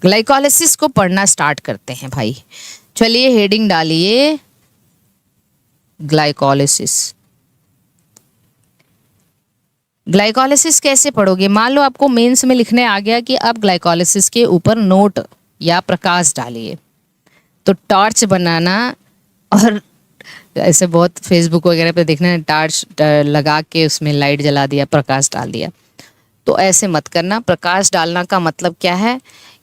Glycolysis को पढ़ना start करते हैं भाई। चलिए हेडिंग डालिए ग्लाइकोलिसिस। ग्लाइकोलिसिस कैसे पढ़ोगे? मान लो आपको मेंस में लिखने आ गया कि आप ग्लाइकोलिसिस के ऊपर नोट या प्रकाश डालिए, तो टॉर्च बनाना, और ऐसे बहुत फेसबुक वगैरह पे देखना है टॉर्च लगा के उसमें लाइट जला दिया, प्रकाश डाल दिया, तो ऐसे मत करना। प्रकाश डालना का मतलब क्या है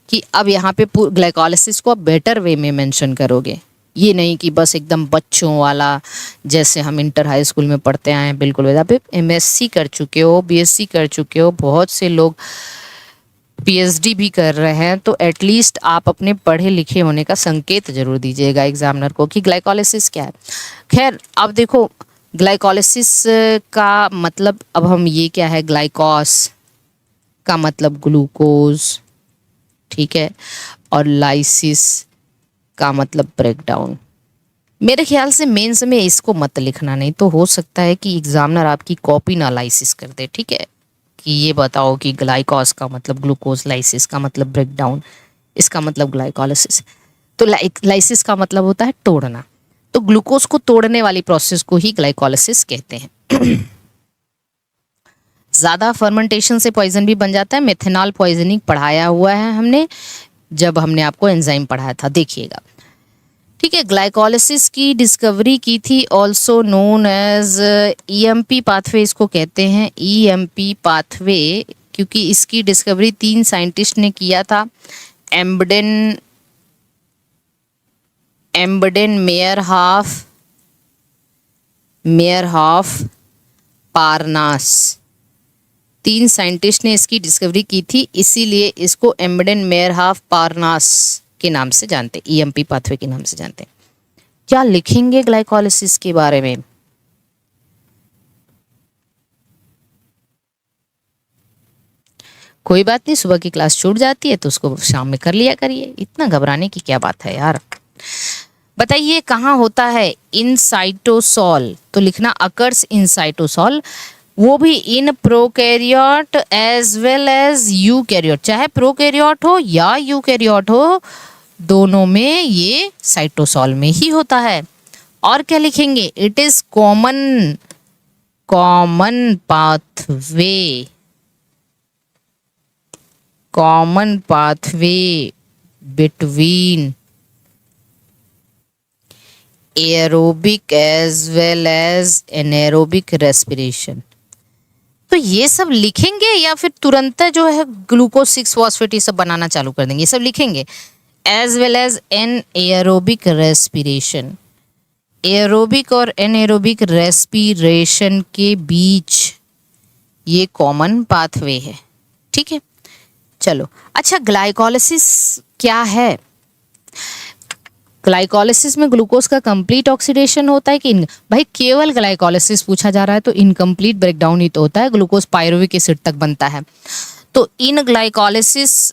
कि अब यहाँ पे ग्लाइकोलिसिस को आप बेटर वे में मेंशन करोगे। ये नहीं कि बस एकदम बच्चों वाला जैसे हम इंटर हाई स्कूल में पढ़ते आए हैं, बिल्कुल वैसा। आप एमएससी कर चुके हो, बीएससी कर चुके हो, बहुत से लोग पीएचडी भी कर रहे हैं, तो एटलीस्ट आप अपने पढ़े लिखे होने का संकेत जरूर दीजिएगा एग्जामिनर को कि ग्लाइकोलिसिस क्या है। खैर अब देखो, ग्लाइकोलिसिस का मतलब, अब हम ये क्या है, ग्लाइकोस का मतलब ग्लूकोज, ठीक है, और लाइसिस का मतलब ब्रेकडाउन। मेरे ख्याल से मेंस में इसको मत लिखना, नहीं तो हो सकता है कि एग्जामिनर आपकी कॉपी ना लाइसिस कर दे, ठीक है, कि ये बताओ कि ग्लाइकोस का मतलब ग्लूकोज, लाइसिस का मतलब ब्रेकडाउन, इसका मतलब ग्लाइकोलिसिस। तो लाइसिस का मतलब होता है तोड़ना, तो ग्लूकोज को तोड़ने वाली प्रोसेस को ही ग्लाइकोलिसिस कहते हैं। ज़्यादा फर्मेंटेशन से पॉइजन भी बन जाता है। मेथेनॉल पॉइजनिंग पढ़ाया हुआ है हमने, जब हमने आपको एंजाइम पढ़ाया था, देखिएगा, ठीक है। ग्लाइकोलिसिस की डिस्कवरी की थी also known as EMP pathway, इसको कहते हैं ईएमपी पाथवे, क्योंकि इसकी डिस्कवरी 3 साइंटिस्ट ने किया था। एम्बडेन मेयरहॉफ पारनास, 3 साइंटिस्ट ने इसकी डिस्कवरी की थी, इसीलिए इसको एम्बडेन मेयरहॉफ पारनास के नाम से जानते हैं, ईएमपी पाथवे के नाम से जानते हैं। क्या लिखेंगे ग्लाइकोलिसिस के बारे में? कोई बात नहीं, सुबह की क्लास छूट जाती है तो उसको शाम में कर लिया करिए, इतना घबराने की क्या बात है यार। बताइए कहाँ होता है? इन साइटोसॉल, तो लिखना अकर्स इन साइटोसॉल, वो भी in prokaryote as well as eukaryote, चाहे प्रोकैरियोट हो या यूकैरियोट हो, दोनों में ये साइटोसॉल में ही होता है। और क्या लिखेंगे? It is common pathway between aerobic as well as anaerobic respiration. तो ये सब लिखेंगे या फिर तुरंत जो है ग्लूकोज 6 फॉस्फेट ये सब बनाना चालू कर देंगे? ये सब लिखेंगे। As well as an aerobic respiration, aerobic और एनएरोबिक रेस्पिरेशन के बीच ये कॉमन पाथवे है, ठीक है। चलो अच्छा, ग्लाइकोलिसिस क्या है? ग्लाइकोलिसिस में ग्लूकोज का कंप्लीट ऑक्सीडेशन होता है कि भाई केवल ग्लाइकोलिसिस पूछा जा रहा है तो इनकम्प्लीट ब्रेकडाउन ही तो होता है, ग्लूकोज पायरुविक एसिड तक बनता है। तो in glycolysis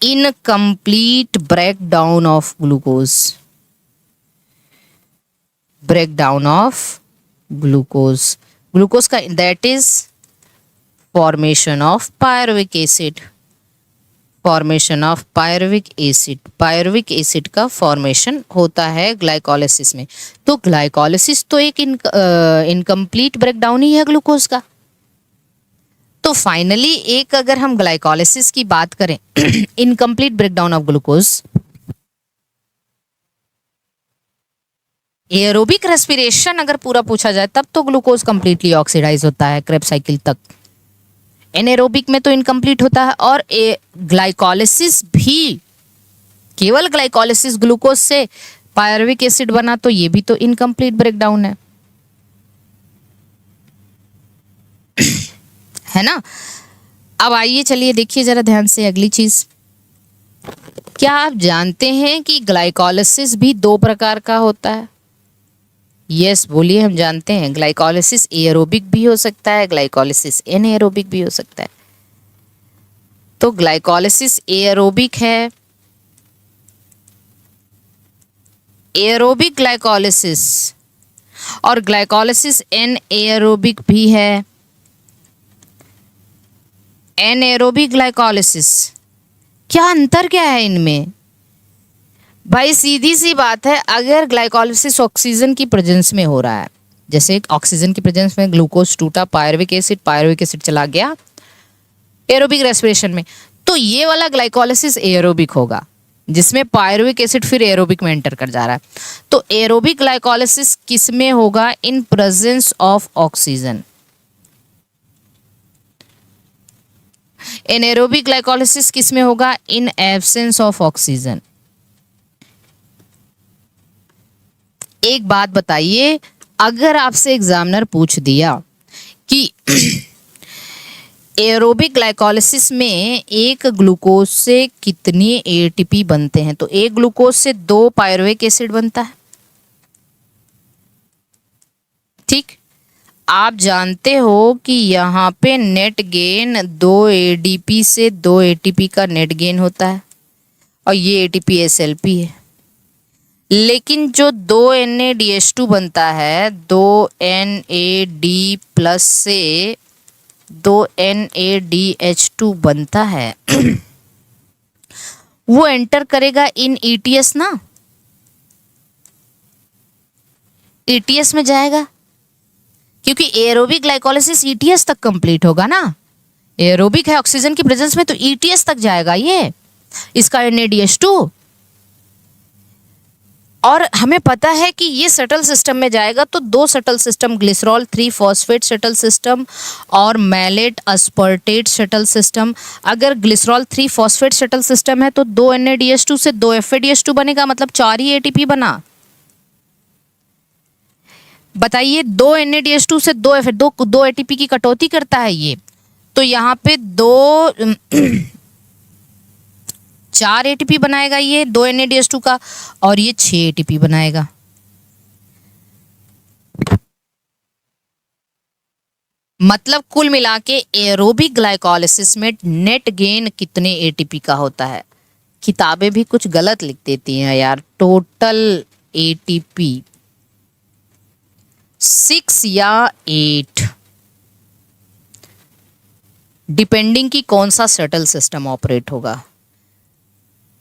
incomplete breakdown of glucose का, that is formation of pyruvic acid का फॉर्मेशन होता है ग्लाइकोलिसिस में। तो ग्लाइकोलिसिस तो एक इनकम्प्लीट ब्रेकडाउन ही है ग्लूकोज का। तो फाइनली एक अगर हम ग्लाइकोलिसिस की बात करें, incomplete breakdown of glucose, aerobic respiration अगर पूरा पूछा जाए तब तो ग्लूकोज कंप्लीटली ऑक्सीडाइज होता है क्रेब्स साइकिल तक, एनएरोबिक में तो इनकम्प्लीट होता है। और ग्लाइकोलिसिस भी, केवल ग्लाइकोलिसिस ग्लूकोज से पायरुविक एसिड बना तो ये भी तो इनकम्प्लीट ब्रेकडाउन है ना। अब आइए चलिए देखिए जरा ध्यान से अगली चीज। क्या आप जानते हैं कि ग्लाइकोलिसिस भी 2 प्रकार का होता है? यस बोलिए, हम जानते हैं। ग्लाइकोलिसिस एरोबिक भी हो सकता है, ग्लाइकोलिसिस एनएरोबिक भी हो सकता है। तो ग्लाइकोलिसिस एरोबिक है, एरोबिक ग्लाइकोलिसिस, और ग्लाइकोलिसिस एनएरोबिक भी है। एनएरोबिक ग्लाइकोलिसिस, क्या अंतर क्या है इनमें? भाई सीधी सी बात है, अगर ग्लाइकोलिसिस ऑक्सीजन की प्रेजेंस में हो रहा है, जैसे ऑक्सीजन की प्रेजेंस में ग्लूकोज टूटा, पायरुविक एसिड चला गया एरोबिक रेस्पिरेशन में, तो ये वाला ग्लाइकोलिसिस एरोबिक होगा, जिसमें पायरुविक एसिड फिर एरोबिक में एंटर कर जा रहा है। तो एरोबिक ग्लाइकोलिसिस किस में होगा? In presence of oxygen. Anaerobic glycolysis किस में होगा? In absence of oxygen. एक बात बताइए, अगर आपसे एग्जामिनर पूछ दिया कि एरोबिक ग्लाइकोलिसिस में एक ग्लूकोज से कितनी एटीपी बनते हैं, तो एक ग्लूकोज से 2 पायरुविक एसिड बनता है। ठीक, आप जानते हो कि यहाँ पे नेट गेन 2 एडीपी से 2 एटीपी का नेट गेन होता है, और ये एटीपी एसएलपी है। लेकिन जो 2 NADH2 बनता है, 2 NAD प्लस से 2 NADH2 बनता है वो एंटर करेगा इन ETS ना, ETS में जाएगा, क्योंकि एरोबिक ग्लाइकोलिसिस ETS तक कंप्लीट होगा ना। एरोबिक है ऑक्सीजन की प्रेजेंस में, तो ETS तक जाएगा ये, इसका NADH2। और हमें पता है कि ये शटल सिस्टम में जाएगा, तो 2 shuttle system, glycerol 3 phosphate shuttle system और मैलेट अस्पर्टेट शटल सिस्टम। अगर ग्लिसरॉल 3 फॉस्फेट शटल सिस्टम है तो 2 NADH2 से 2 FADH2 बनेगा, मतलब 4 ही एटीपी बना। बताइए, 2 NADH2 से 2 एटीपी की कटौती करता है ये, तो यहाँ पे 4 एटीपी बनाएगा ये 2 NADH2 का, और ये 6 एटीपी बनाएगा। मतलब कुल मिला के एरोबिक ग्लाइकोलिसिस में नेट गेन कितने एटीपी का होता है? किताबें भी कुछ गलत लिख देती हैं यार। टोटल एटीपी 6 या 8, डिपेंडिंग की कौन सा शटल सिस्टम ऑपरेट होगा।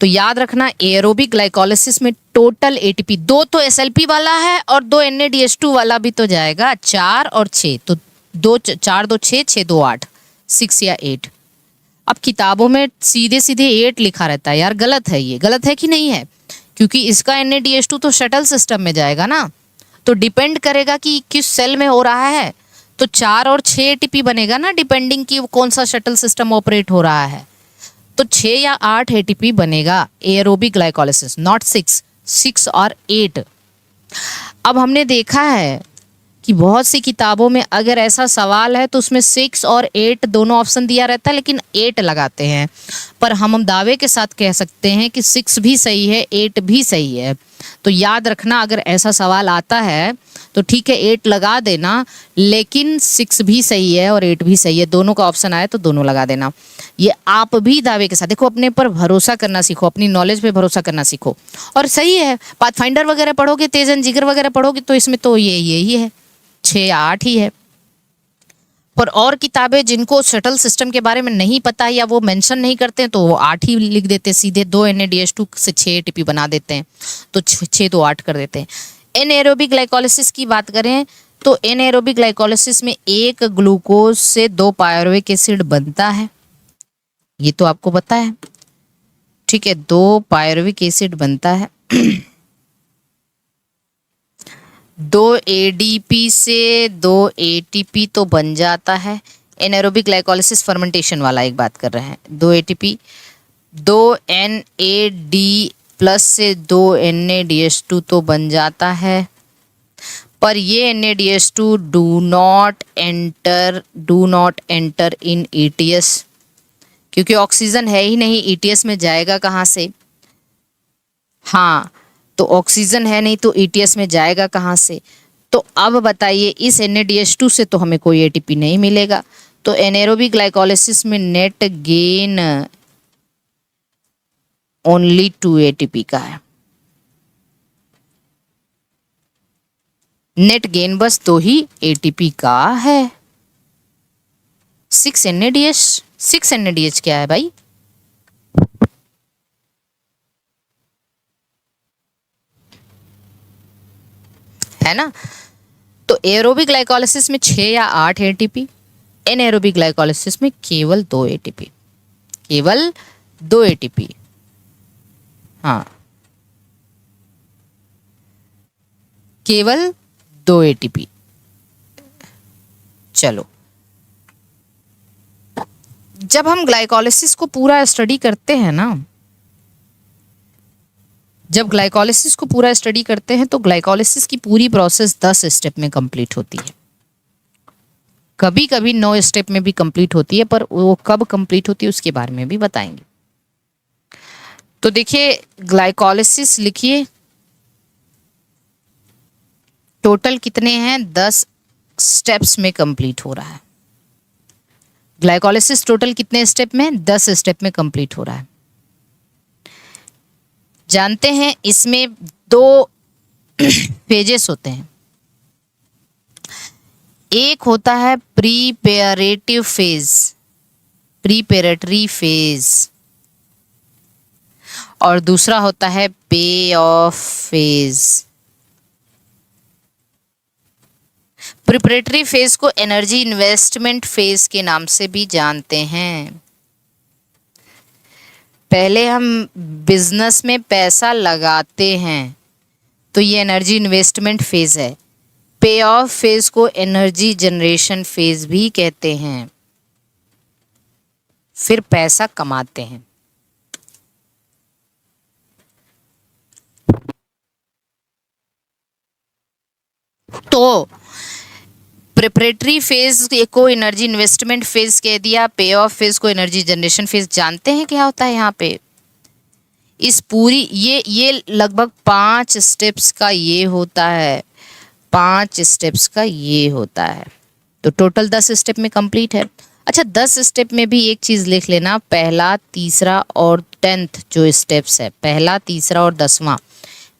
तो याद रखना, एरोबिक ग्लाइकोलिसिस में टोटल एटीपी 2 तो एसएलपी वाला है और 2 NADH2 वाला भी तो जाएगा, 4 और 6, तो 2 4 2 6 6 2 8, 6 या 8। अब किताबों में सीधे सीधे 8 लिखा रहता है यार, गलत है। ये गलत है कि नहीं है? क्योंकि इसका NADH2 तो शटल सिस्टम में जाएगा ना, तो डिपेंड करेगा कि किस सेल में हो रहा है, तो 4 और 6 एटीपी बनेगा ना, डिपेंडिंग कि कौन सा शटल सिस्टम ऑपरेट हो रहा है। तो 6 या 8 एटीपी बनेगा एरोबिक ग्लाइकोलिसिस, नॉट 6 और 8। अब हमने देखा है कि बहुत सी किताबों में अगर ऐसा सवाल है तो उसमें 6 और 8 दोनों ऑप्शन दिया रहता है, लेकिन 8 लगाते हैं। पर हम दावे के साथ कह सकते हैं कि 6 भी सही है, 8 भी सही है। तो याद रखना, अगर ऐसा सवाल आता है तो ठीक है 8 लगा देना, लेकिन 6 भी सही है और 8 भी सही है, दोनों का ऑप्शन आए तो दोनों लगा देना। ये आप भी दावे के साथ देखो, अपने पर भरोसा करना सीखो, अपनी नॉलेज पे भरोसा करना सीखो। और सही है, पाथफाइंडर वगैरह पढ़ोगे, तेज एंड जिगर वगैरह पढ़ोगे, तो इसमें तो यही है, 6 या 8 ही है। पर और किताबें जिनको शटल सिस्टम के बारे में नहीं पता या वो मेंशन नहीं करते हैं, तो वो 8 ही लिख देते हैं सीधे। 2 NADH2 से 6 एटीपी बना देते हैं, तो 6 तो 8 कर देते हैं। एनएरोबिक ग्लाइकोलिसिस की बात करें तो एनएरोबिक ग्लाइकोलिसिस में एक ग्लूकोज से 2 पायरुविक एसिड बनता है, ये तो आपको पता है। ठीक है, 2 पायरुविक एसिड बनता है। 2 ADP से 2 ATP तो बन जाता है। एनारोबिक ग्लाइकोलिसिस फर्मेंटेशन वाला एक बात कर रहे हैं। 2 ATP, 2 NAD प्लस से 2 NADH2 तो बन जाता है, पर ये NADH2 do not enter in ETS, क्योंकि ऑक्सीजन है ही नहीं, ETS में जाएगा कहाँ से? हाँ, तो ऑक्सीजन है नहीं तो ETS में जाएगा कहाँ से? तो अब बताइए, इस NADH2 से तो हमें कोई ATP नहीं मिलेगा, तो एनारोबिक ग्लाइकोलिसिस में नेट गेन ओनली 2 ATP का है। नेट गेन बस 2 ही ATP का है। 6 NADH। 6 NADH क्या है भाई? है ना? तो एरोबिक ग्लाइकोलिसिस में 6 या 8 एटीपी, एनएरोबिक ग्लाइकोलिसिस में केवल 2 एटीपी, केवल 2 एटीपी। हाँ, केवल 2 एटीपी। चलो, जब हम ग्लाइकोलिसिस को पूरा स्टडी करते हैं ना, जब ग्लाइकोलिसिस को पूरा स्टडी करते हैं तो ग्लाइकोलिसिस की पूरी प्रोसेस 10 स्टेप में कंप्लीट होती है। कभी कभी 9 स्टेप में भी कंप्लीट होती है, पर वो कब कंप्लीट होती है उसके बारे में भी बताएंगे। तो देखिए, ग्लाइकोलिसिस लिखिए, टोटल कितने हैं? 10 स्टेप्स में कंप्लीट हो रहा है। ग्लाइकोलिसिस टोटल कितने स्टेप में? 10 स्टेप में कंप्लीट हो रहा है। जानते हैं इसमें 2 फेजेस होते हैं। एक होता है प्रीपेरेटिव फेज, प्रीपेरेटरी फेज, और दूसरा होता है पे ऑफ फेज। प्रिपरेटरी फेज को एनर्जी इन्वेस्टमेंट फेज के नाम से भी जानते हैं। पहले हम बिजनेस में पैसा लगाते हैं तो ये एनर्जी इन्वेस्टमेंट फेज है। पे ऑफ फेज को एनर्जी जनरेशन फेज भी कहते हैं। फिर पैसा कमाते हैं। तो प्रिपरेटरी फेज को एनर्जी इन्वेस्टमेंट फेज कह दिया, पे ऑफ फेज को एनर्जी जनरेशन फेज। जानते हैं क्या होता है यहाँ पे? इस पूरी ये लगभग 5 स्टेप्स का ये होता है, 5 स्टेप्स का ये होता है। तो टोटल 10 स्टेप में कंप्लीट है। अच्छा, 10 स्टेप में भी एक चीज लिख लेना, पहला, तीसरा और 10th जो स्टेप्स है, पहला, तीसरा और 10वां,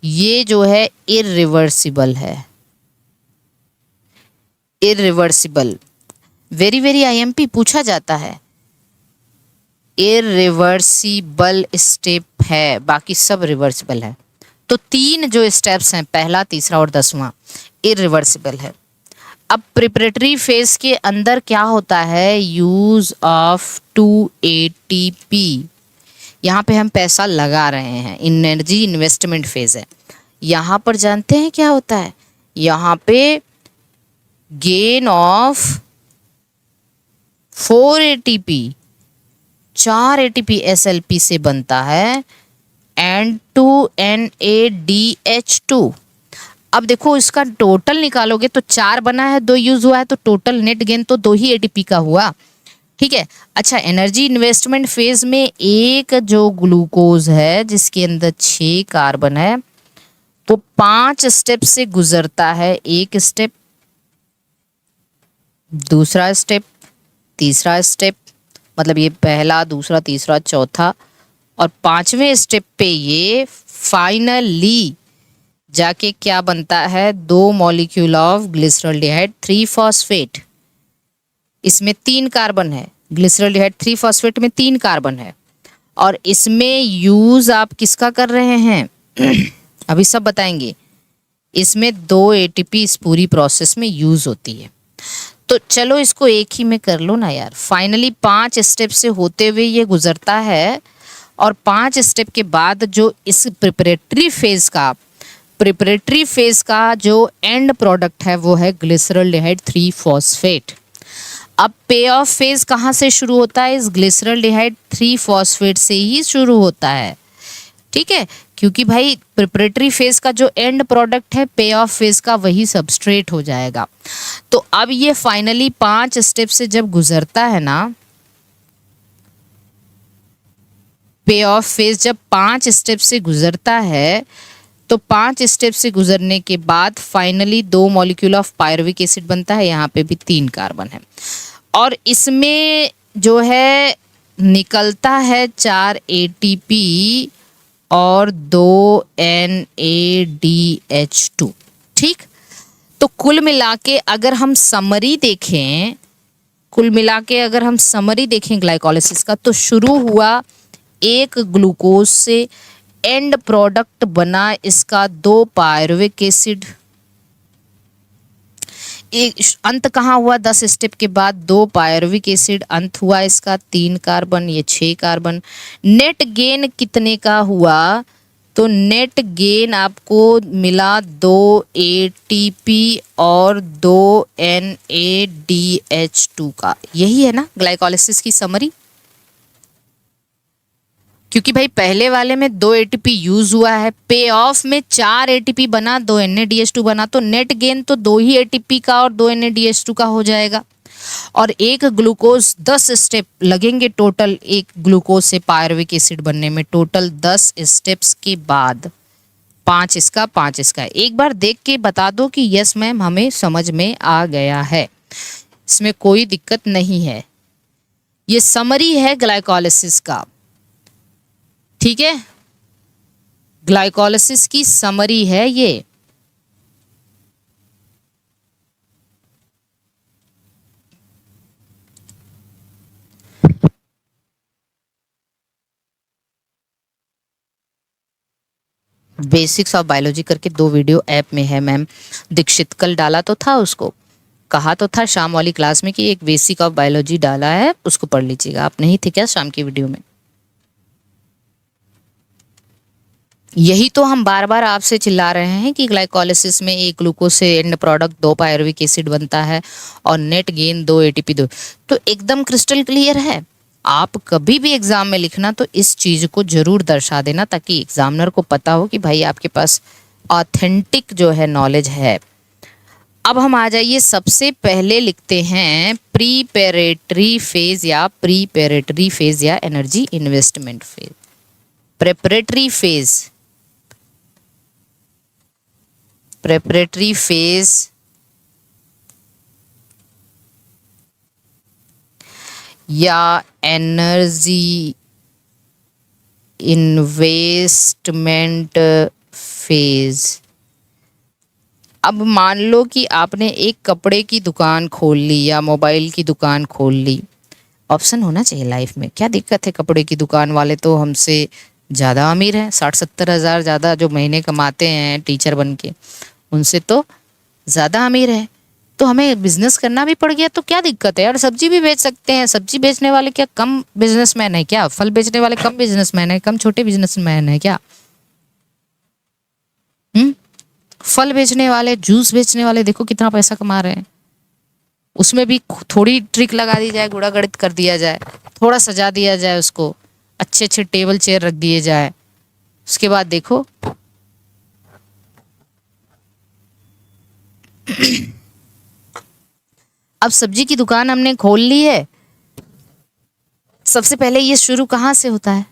ये जो है इरिवर्सिबल है। इरिवर्सिबल, वेरी वेरी आईएमपी पूछा जाता है। इरिवर्सिबल स्टेप है, बाकी सब रिवर्सिबल है। तो 3 जो स्टेप्स हैं, पहला, तीसरा और 10वां, इरिवर्सिबल है। अब प्रिपरेटरी फेज के अंदर क्या होता है? Use of 2 ATP। यहाँ पे हम पैसा लगा रहे हैं, एनर्जी इन्वेस्टमेंट फेज है। यहाँ पर जानते हैं क्या होता है? यहाँ पे gain of 4 ATP, 4 ATP SLP से बनता है N2NADH2। अब देखो, इसका टोटल निकालोगे तो 4 बना है, 2 यूज हुआ है, तो टोटल नेट गेन तो 2 ही ATP का हुआ। ठीक है। अच्छा, एनर्जी इन्वेस्टमेंट फेज में एक जो ग्लूकोज है जिसके अंदर 6 कार्बन है, वो 5 स्टेप से गुजरता है। एक स्टेप, दूसरा स्टेप, तीसरा स्टेप, मतलब ये पहला, दूसरा, तीसरा, चौथा, और 5वें स्टेप पे ये फाइनली जाके क्या बनता है? 2 मॉलिक्यूल ऑफ ग्लिसरॉल्डिहाइड 3-फॉस्फेट। इसमें 3 कार्बन है, ग्लिसरॉल्डिहाइड 3-फॉस्फेट में 3 कार्बन है। और इसमें यूज आप किसका कर रहे हैं? अभी सब बताएंगे। इसमें 2 ATP इस पूरी प्रोसेस में यूज होती है। तो चलो इसको एक ही में कर लो ना यार। फाइनली 5 स्टेप से होते हुए ये गुजरता है, और 5 स्टेप के बाद जो इस प्रिपरेटरी फेज का जो एंड प्रोडक्ट है वो है ग्लिसरॉल्डिहाइड 3-फॉस्फेट। अब पे ऑफ फेज कहाँ से शुरू होता है? इस ग्लिसरॉल्डिहाइड 3-फॉस्फेट से ही शुरू होता है। ठीक है, क्योंकि भाई प्रिपरेटरी फेज का जो एंड प्रोडक्ट है पे ऑफ फेज का, वही सबस्ट्रेट हो जाएगा। तो अब ये फाइनली 5 स्टेप से जब गुजरता है ना, पे ऑफ फेज जब 5 स्टेप से गुजरता है, तो 5 स्टेप से गुजरने के बाद finally 2 molecule of pyruvic acid बनता है। यहाँ पे भी 3 कार्बन है, और इसमें जो है निकलता है 4 ATP और 2 NADH2। ठीक, तो कुल मिला के अगर हम समरी देखें, कुल मिला के अगर हम समरी देखें ग्लाइकोलिसिस का, तो शुरू हुआ एक ग्लूकोज से, एंड प्रोडक्ट बना इसका 2 पायरुविक एसिड। एक अंत कहाँ हुआ? 10 स्टेप के बाद 2 पायरुविक एसिड, अंत हुआ इसका 3 कार्बन, ये 6 कार्बन। नेट गेन कितने का हुआ? तो नेट गेन आपको मिला 2 एटीपी और 2 NADH2 का। यही है ना ग्लाइकोलिसिस की समरी। क्योंकि भाई पहले वाले में 2 एटीपी यूज हुआ है, पे ऑफ में 4 एटीपी बना, 2 NADH2 बना, तो नेट गेन तो 2 ही एटीपी का और 2 NADH2 का हो जाएगा। और एक ग्लूकोज 10 स्टेप लगेंगे टोटल, एक ग्लूकोज से पायरुविक एसिड बनने में टोटल 10 स्टेप्स के बाद 5 इसका 5 इसका। एक बार देख के बता दो कि यस मैम हमें समझ में आ गया है, इसमें कोई दिक्कत नहीं है। ये समरी है ग्लाइकोलिसिस का, ठीक है, ग्लाइकोलिसिस की समरी है ये। बेसिक्स ऑफ बायोलॉजी करके 2 वीडियो ऐप में है मैम। दीक्षित कल डाला तो था, उसको कहा तो था शाम वाली क्लास में कि एक बेसिक ऑफ बायोलॉजी डाला है, उसको पढ़ लीजिएगा। आप नहीं थे क्या शाम की वीडियो में? यही तो हम बार बार आपसे चिल्ला रहे हैं कि ग्लाइकोलिसिस में एक ग्लूकोज से एंड प्रोडक्ट 2 पायरुविक एसिड बनता है और नेट गेन 2 एटीपी 2। तो एकदम क्रिस्टल क्लियर है। आप कभी भी एग्जाम में लिखना तो इस चीज को जरूर दर्शा देना, ताकि एग्जामिनर को पता हो कि भाई आपके पास ऑथेंटिक जो है नॉलेज है। अब हम आ जाइए, सबसे पहले लिखते हैं प्रीपेरेटरी फेज या energy investment phase. Preparatory phase या एनर्जी इन्वेस्टमेंट फेज। अब मान लो कि आपने एक कपड़े की दुकान खोल ली या मोबाइल की दुकान खोल ली। ऑप्शन होना चाहिए लाइफ में, क्या दिक्कत है? कपड़े की दुकान वाले तो हमसे ज़्यादा अमीर हैं, 60-70 हज़ार ज़्यादा जो महीने कमाते हैं टीचर बन के, उनसे तो ज़्यादा अमीर है। तो हमें बिजनेस करना भी पड़ गया तो क्या दिक्कत है यार? सब्जी भी बेच सकते हैं। सब्जी बेचने वाले क्या कम बिजनेसमैन है क्या? फल बेचने वाले कम बिजनेसमैन है, कम छोटे बिजनेसमैन है क्या? फल बेचने वाले, जूस बेचने वाले देखो कितना पैसा कमा रहे हैं। उसमें भी थोड़ी ट्रिक लगा दी जाए, गुड़ा गणित कर दिया जाए, थोड़ा सजा दिया जाए उसको, अच्छे अच्छे टेबल चेयर रख दिए जाए, उसके बाद देखो अब सब्जी की दुकान हमने खोल ली है। सबसे पहले ये शुरू कहाँ से होता है?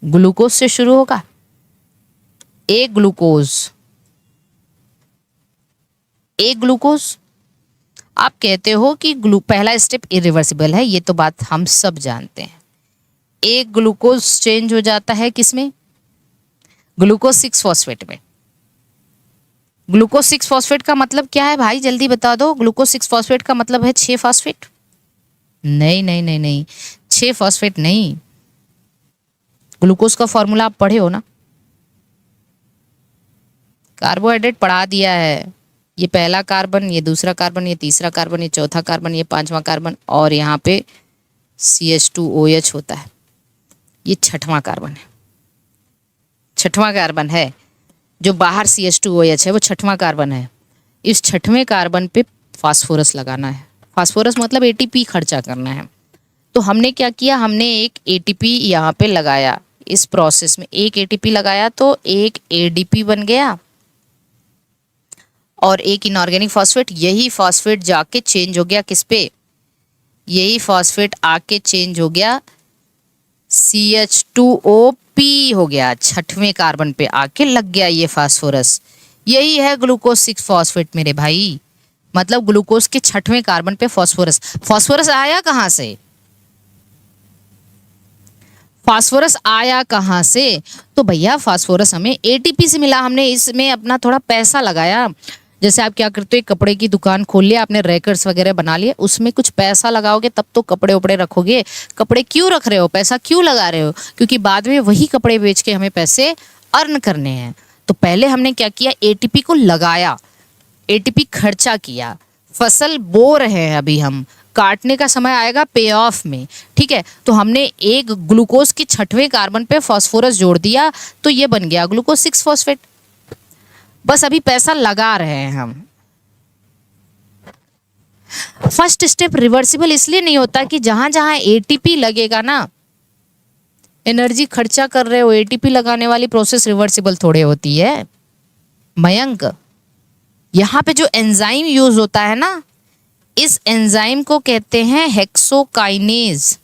ग्लूकोज से शुरू होगा। एक ग्लूकोज आप कहते हो कि पहला स्टेप इरिवर्सिबल है, ये तो बात हम सब जानते हैं। एक ग्लूकोज चेंज हो जाता है किसमें? ग्लूकोज 6 फॉस्फेट में। ग्लूकोज 6 फॉस्फेट का मतलब क्या है भाई? जल्दी बता दो। ग्लूकोज 6 फॉस्फेट का मतलब है 6 फॉस्फेट? नहीं नहीं नहीं नहीं, 6 फॉस्फेट नहीं। ग्लूकोज का फॉर्मूला आप पढ़े हो ना? कार्बोहाइड्रेट पढ़ा दिया है। ये पहला कार्बन, ये दूसरा कार्बन, ये तीसरा कार्बन, ये चौथा कार्बन, ये पांचवा कार्बन, और यहाँ पे CH2OH होता है। ये छठवां कार्बन है। छठवां कार्बन है जो बाहर CH2OH है, वो छठवां कार्बन है। इस छठवें कार्बन पे फास्फोरस लगाना है। फास्फोरस मतलब ATP खर्चा करना है। तो हमने क्या किया? हमने एक ATP यहाँ पे लगाया। इस प्रोसेस में एक ATP लगाया तो एक ADP बन गया और एक इनऑर्गेनिक फॉस्फेट। यही फॉस्फेट जाके चेंज हो गया किस पे? यही फॉस्फेट आके चेंज हो गया CH2OP हो गया, छठवें कार्बन पे आके लग गया ये फास्फोरस। यही है ग्लूकोज 6 फॉस्फेट मेरे भाई। मतलब ग्लूकोज के छठवें कार्बन पे फास्फोरस। फास्फोरस आया कहाँ से? फास्फोरस आया कहाँ से? तो भैया फास्फोरस हमें ATP से मिला। हमने इसमें अपना थोड़ा पैसा लगाया। जैसे आप क्या करते हो, एक कपड़े की दुकान खोल लिया आपने, रैकर्स वगैरह बना लिए, उसमें कुछ पैसा लगाओगे तब तो कपड़े उपड़े रखोगे। कपड़े क्यों रख रहे हो, पैसा क्यों लगा रहे हो? क्योंकि बाद में वही कपड़े बेच के हमें पैसे अर्न करने हैं। तो पहले हमने क्या किया, एटीपी को लगाया, एटीपी खर्चा किया, फसल बो रहे हैं अभी हम, काटने का समय आएगा पे ऑफ में, ठीक है। तो हमने एक ग्लूकोज की 6वें कार्बन पे फास्फोरस जोड़ दिया, तो ये बन गया ग्लूकोज 6 फॉस्फेट। बस अभी पैसा लगा रहे हैं हम। फर्स्ट स्टेप रिवर्सिबल इसलिए नहीं होता कि जहां जहां एटीपी लगेगा ना, एनर्जी खर्चा कर रहे हो, एटीपी लगाने वाली प्रोसेस रिवर्सिबल थोड़े होती है मयंक। यहां पे जो एंजाइम यूज होता है ना, इस एंजाइम को कहते हैं हेक्सोकाइनेज।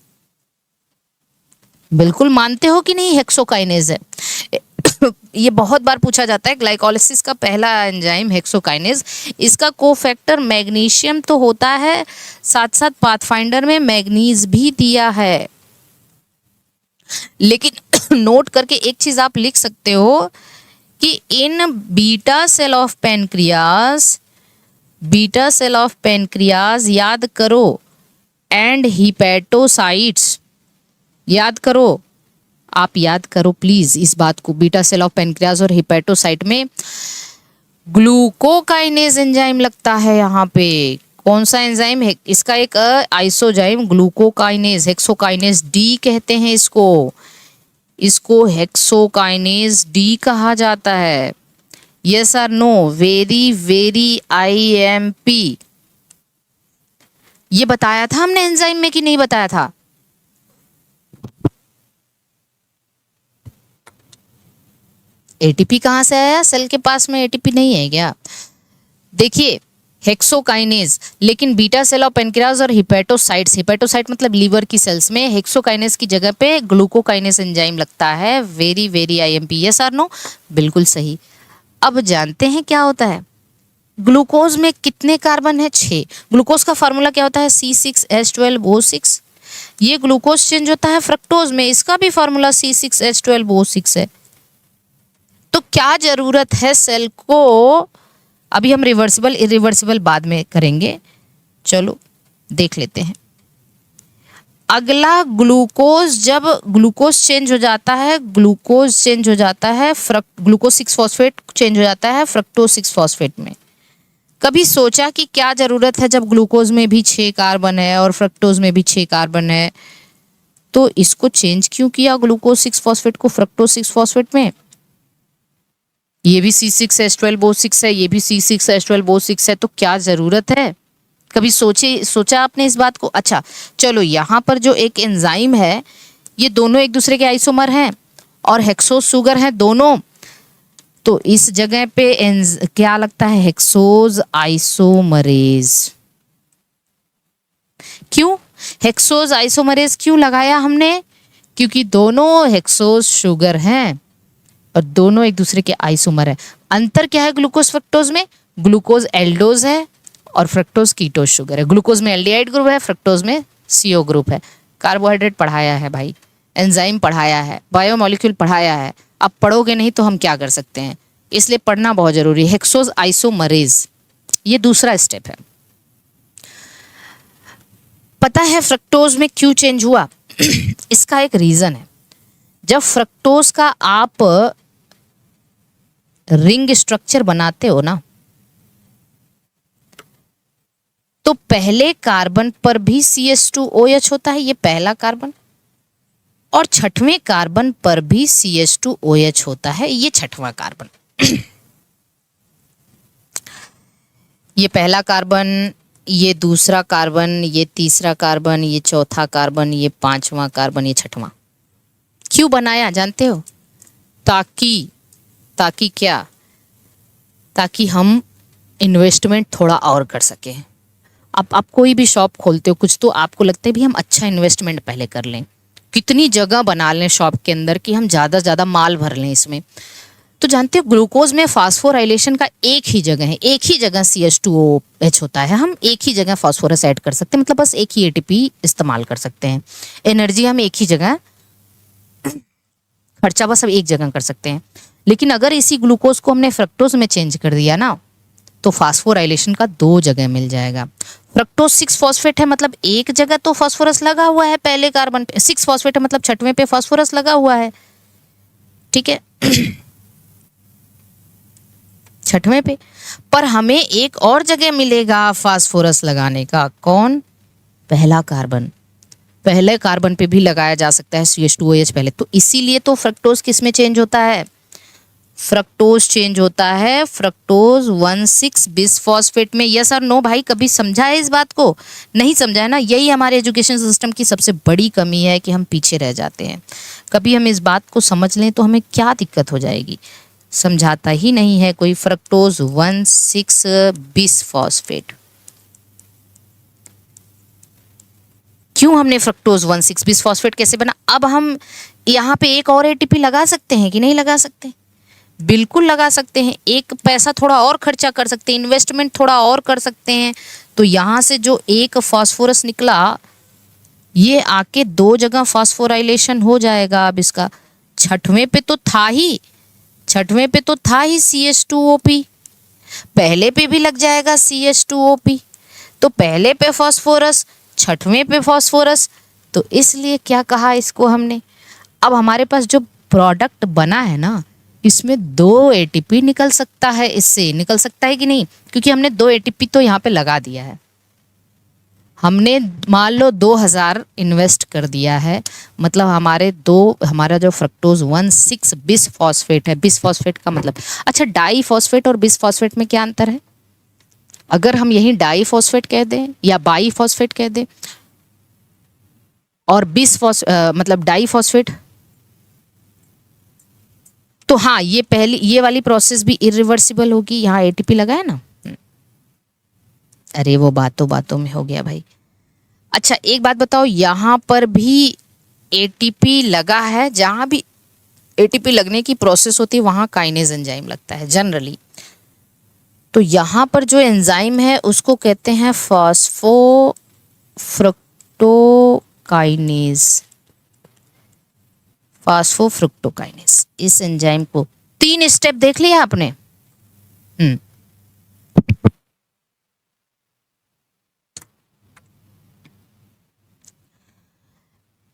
बिल्कुल मानते हो कि नहीं हेक्सोकाइनेज है? ये बहुत बार पूछा जाता है। ग्लाइकोलिसिस का पहला एंजाइम हेक्सोकाइनेज, इसका कोफैक्टर मैग्नीशियम तो होता है, साथ साथ पाथफाइंडर में मैग्नीज भी दिया है। लेकिन नोट करके एक चीज आप लिख सकते हो कि इन बीटा सेल ऑफ पैनक्रियाज याद करो, एंड हिपैटोसाइट्स याद करो, आप याद करो प्लीज इस बात को। बीटा सेल ऑफ पैनक्रियाज और हिपैटोसाइट में ग्लूकोकाइनेज एंजाइम लगता है। यहाँ पे कौन सा एंजाइम है? इसका एक आइसोजाइम ग्लूकोकाइनेज, हेक्सोकाइनेज डी कहते हैं इसको हेक्सोकाइनेज डी कहा जाता है। यस और नो? Very very IMP। ये बताया था हमने एंजाइम में कि नहीं बताया था? एटीपी कहां से आया? सेल के पास में एटीपी नहीं है क्या? देखिए हेक्सोकाइनेज, लेकिन बीटा सेल ऑफ पैनक्रियाज और हिपैटोसाइट्स, हिपैटोसाइट मतलब लीवर की सेल्स में हेक्सोकाइनेज की जगह पे ग्लूकोकाइनेज एंजाइम लगता है। Very very IMP। यस और नो? बिल्कुल सही। अब जानते हैं क्या होता है। ग्लूकोज में कितने कार्बन है? 6। ग्लूकोज का फार्मूला क्या होता है? C6H12O6। ये ग्लूकोज चेंज होता है फ्रक्टोज में, इसका भी फार्मूला C6H12O6 है। तो क्या जरूरत है सेल को, अभी हम रिवर्सिबल इरिवर्सिबल बाद में करेंगे, चलो देख लेते हैं। अगला ग्लूकोज, जब ग्लूकोज चेंज हो जाता है, ग्लूकोज ग्लूकोज 6 फॉस्फेट चेंज हो जाता है फ्रक्टोज 6 फॉस्फेट में। कभी सोचा कि क्या जरूरत है, जब ग्लूकोज में भी 6 कार्बन है और फ्रक्टोज में भी 6 कार्बन है, तो इसको चेंज क्यों किया ग्लूकोज 6 फॉस्फेट को फ्रक्टोज 6 फॉस्फेट में? ये भी C6H12O6 है, ये भी C6H12O6 है, तो क्या जरूरत है? कभी सोचा आपने इस बात को? अच्छा चलो, यहाँ पर जो एक एंजाइम है, ये दोनों एक दूसरे के आइसोमर हैं और हेक्सोज शुगर हैं दोनों, तो इस जगह पे क्या लगता है? Hexose isomerase. क्यों हेक्सोज आइसोमरेज क्यों लगाया हमने? क्योंकि दोनों हेक्सोज शुगर हैं और दोनों एक दूसरे के आइसोमर है। अंतर क्या है ग्लूकोज फ्रक्टोज में? ग्लूकोज एल्डोज है और फ्रक्टोज कीटोज शुगर है। ग्लूकोज में एल्डिहाइड ग्रुप है, फ्रक्टोज में CO ग्रुप है। कार्बोहाइड्रेट पढ़ाया है भाई, एंजाइम पढ़ाया है, बायोमोलिक्यूल पढ़ाया है। अब पढ़ोगे नहीं तो हम क्या कर सकते हैं, इसलिए पढ़ना बहुत जरूरी है। हेक्सोज आइसोमरेज, ये दूसरा स्टेप है। पता है फ्रक्टोज में क्यों चेंज हुआ? इसका एक रीजन है। जब फ्रक्टोज का आप रिंग स्ट्रक्चर बनाते हो ना, तो पहले कार्बन पर भी CH2OH होता है, ये पहला कार्बन, और 6वें कार्बन पर भी CH2OH होता है, ये 6वां कार्बन। ये पहला कार्बन, ये दूसरा कार्बन, ये तीसरा कार्बन, ये चौथा कार्बन, ये 5वां कार्बन, ये 6वां। क्यों बनाया जानते हो? ताकि क्या? ताकि हम इन्वेस्टमेंट थोड़ा और कर सकें। अब आप कोई भी शॉप खोलते हो कुछ, तो आपको लगता है भी हम अच्छा इन्वेस्टमेंट पहले कर लें, कितनी जगह बना लें शॉप के अंदर कि हम ज़्यादा से ज़्यादा माल भर लें इसमें। तो जानते हो ग्लूकोज में फास्फोराइलेशन का एक ही जगह है, एक ही जगह CH2OH होता है, हम एक ही जगह फास्फोरस ऐड कर सकते हैं, मतलब बस एक ही ATP इस्तेमाल कर सकते हैं। एनर्जी हम एक ही जगह, खर्चा बस अब एक जगह कर सकते हैं। लेकिन अगर इसी ग्लूकोज को हमने फ्रक्टोज में चेंज कर दिया ना, तो फास्फोराइलेशन का 2 जगह मिल जाएगा। फ्रक्टोज 6 फॉस्फेट है मतलब एक जगह तो फास्फोरस लगा हुआ है पहले कार्बन पे, 6 फॉस्फेट है मतलब छठवें पे फास्फोरस लगा हुआ है, ठीक है। छठवें पे, पर हमें एक और जगह मिलेगा फास्फोरस लगाने का, कौन? पहला कार्बन, पहले कार्बन पे भी लगाया जा सकता है CH2OH पहले, तो इसीलिए तो फ्रक्टोज किस में चेंज होता है? फ्रक्टोज चेंज होता है फ्रक्टोज 1,6 बिसफॉस्फेट में। यस और नो भाई, कभी समझा है इस बात को? नहीं समझा है ना। यही हमारे एजुकेशन सिस्टम की सबसे बड़ी कमी है कि हम पीछे रह जाते हैं। कभी हम इस बात को समझ लें तो हमें क्या दिक्कत हो जाएगी, समझाता ही नहीं है कोई। फ्रक्टोज 1,6 बिसफॉस्फेट, क्यों हमने फ्रक्टोज 1,6 बिसफॉस्फेट कैसे बना? अब हम यहाँ पे एक और ATP लगा सकते हैं कि नहीं लगा सकते? बिल्कुल लगा सकते हैं। एक पैसा थोड़ा और खर्चा कर सकते हैं, इन्वेस्टमेंट थोड़ा और कर सकते हैं। तो यहाँ से जो एक फास्फोरस निकला, ये आके 2 जगह फास्फोराइलेशन हो जाएगा। अब इसका छठवें पे तो था ही, छठवें पे तो था ही CH2OP, पहले पे भी लग जाएगा CH2OP, तो पहले पे फास्फोरस, छठवें पे फास्फोरस, तो इसलिए क्या कहा इसको हमने। अब हमारे पास जो प्रोडक्ट बना है ना, इसमें 2 ATP निकल सकता है, इससे निकल सकता है कि नहीं? क्योंकि हमने 2 ATP तो यहाँ पे लगा दिया है। हमने मान लो 2,000 इन्वेस्ट कर दिया है, मतलब हमारा जो फ्रक्टोज 1,6 बिसफॉस्फेट है, बिसफॉस्फेट का मतलब, अच्छा डाई फॉस्फेट और बिसफॉस्फेट में क्या अंतर है? अगर हम यही डाई फॉस्फेट कह दें या बाई फॉस्फेट कह दें और मतलब डाई फॉस्फेट, तो हाँ ये वाली प्रोसेस भी इरिवर्सिबल होगी। यहाँ ATP लगा है ना, अरे वो बातों बातों में हो गया भाई। अच्छा एक बात बताओ, यहाँ पर भी ATP लगा है, जहाँ भी ATP लगने की प्रोसेस होती है वहाँ काइनेज एंजाइम लगता है जनरली। तो यहाँ पर जो एंजाइम है उसको कहते हैं फास्फोफ्रुक्टोकाइनेज, फास्फोफ्रुक्टोकाइनेज। इस एंजाइम को 3 स्टेप देख लिया आपने।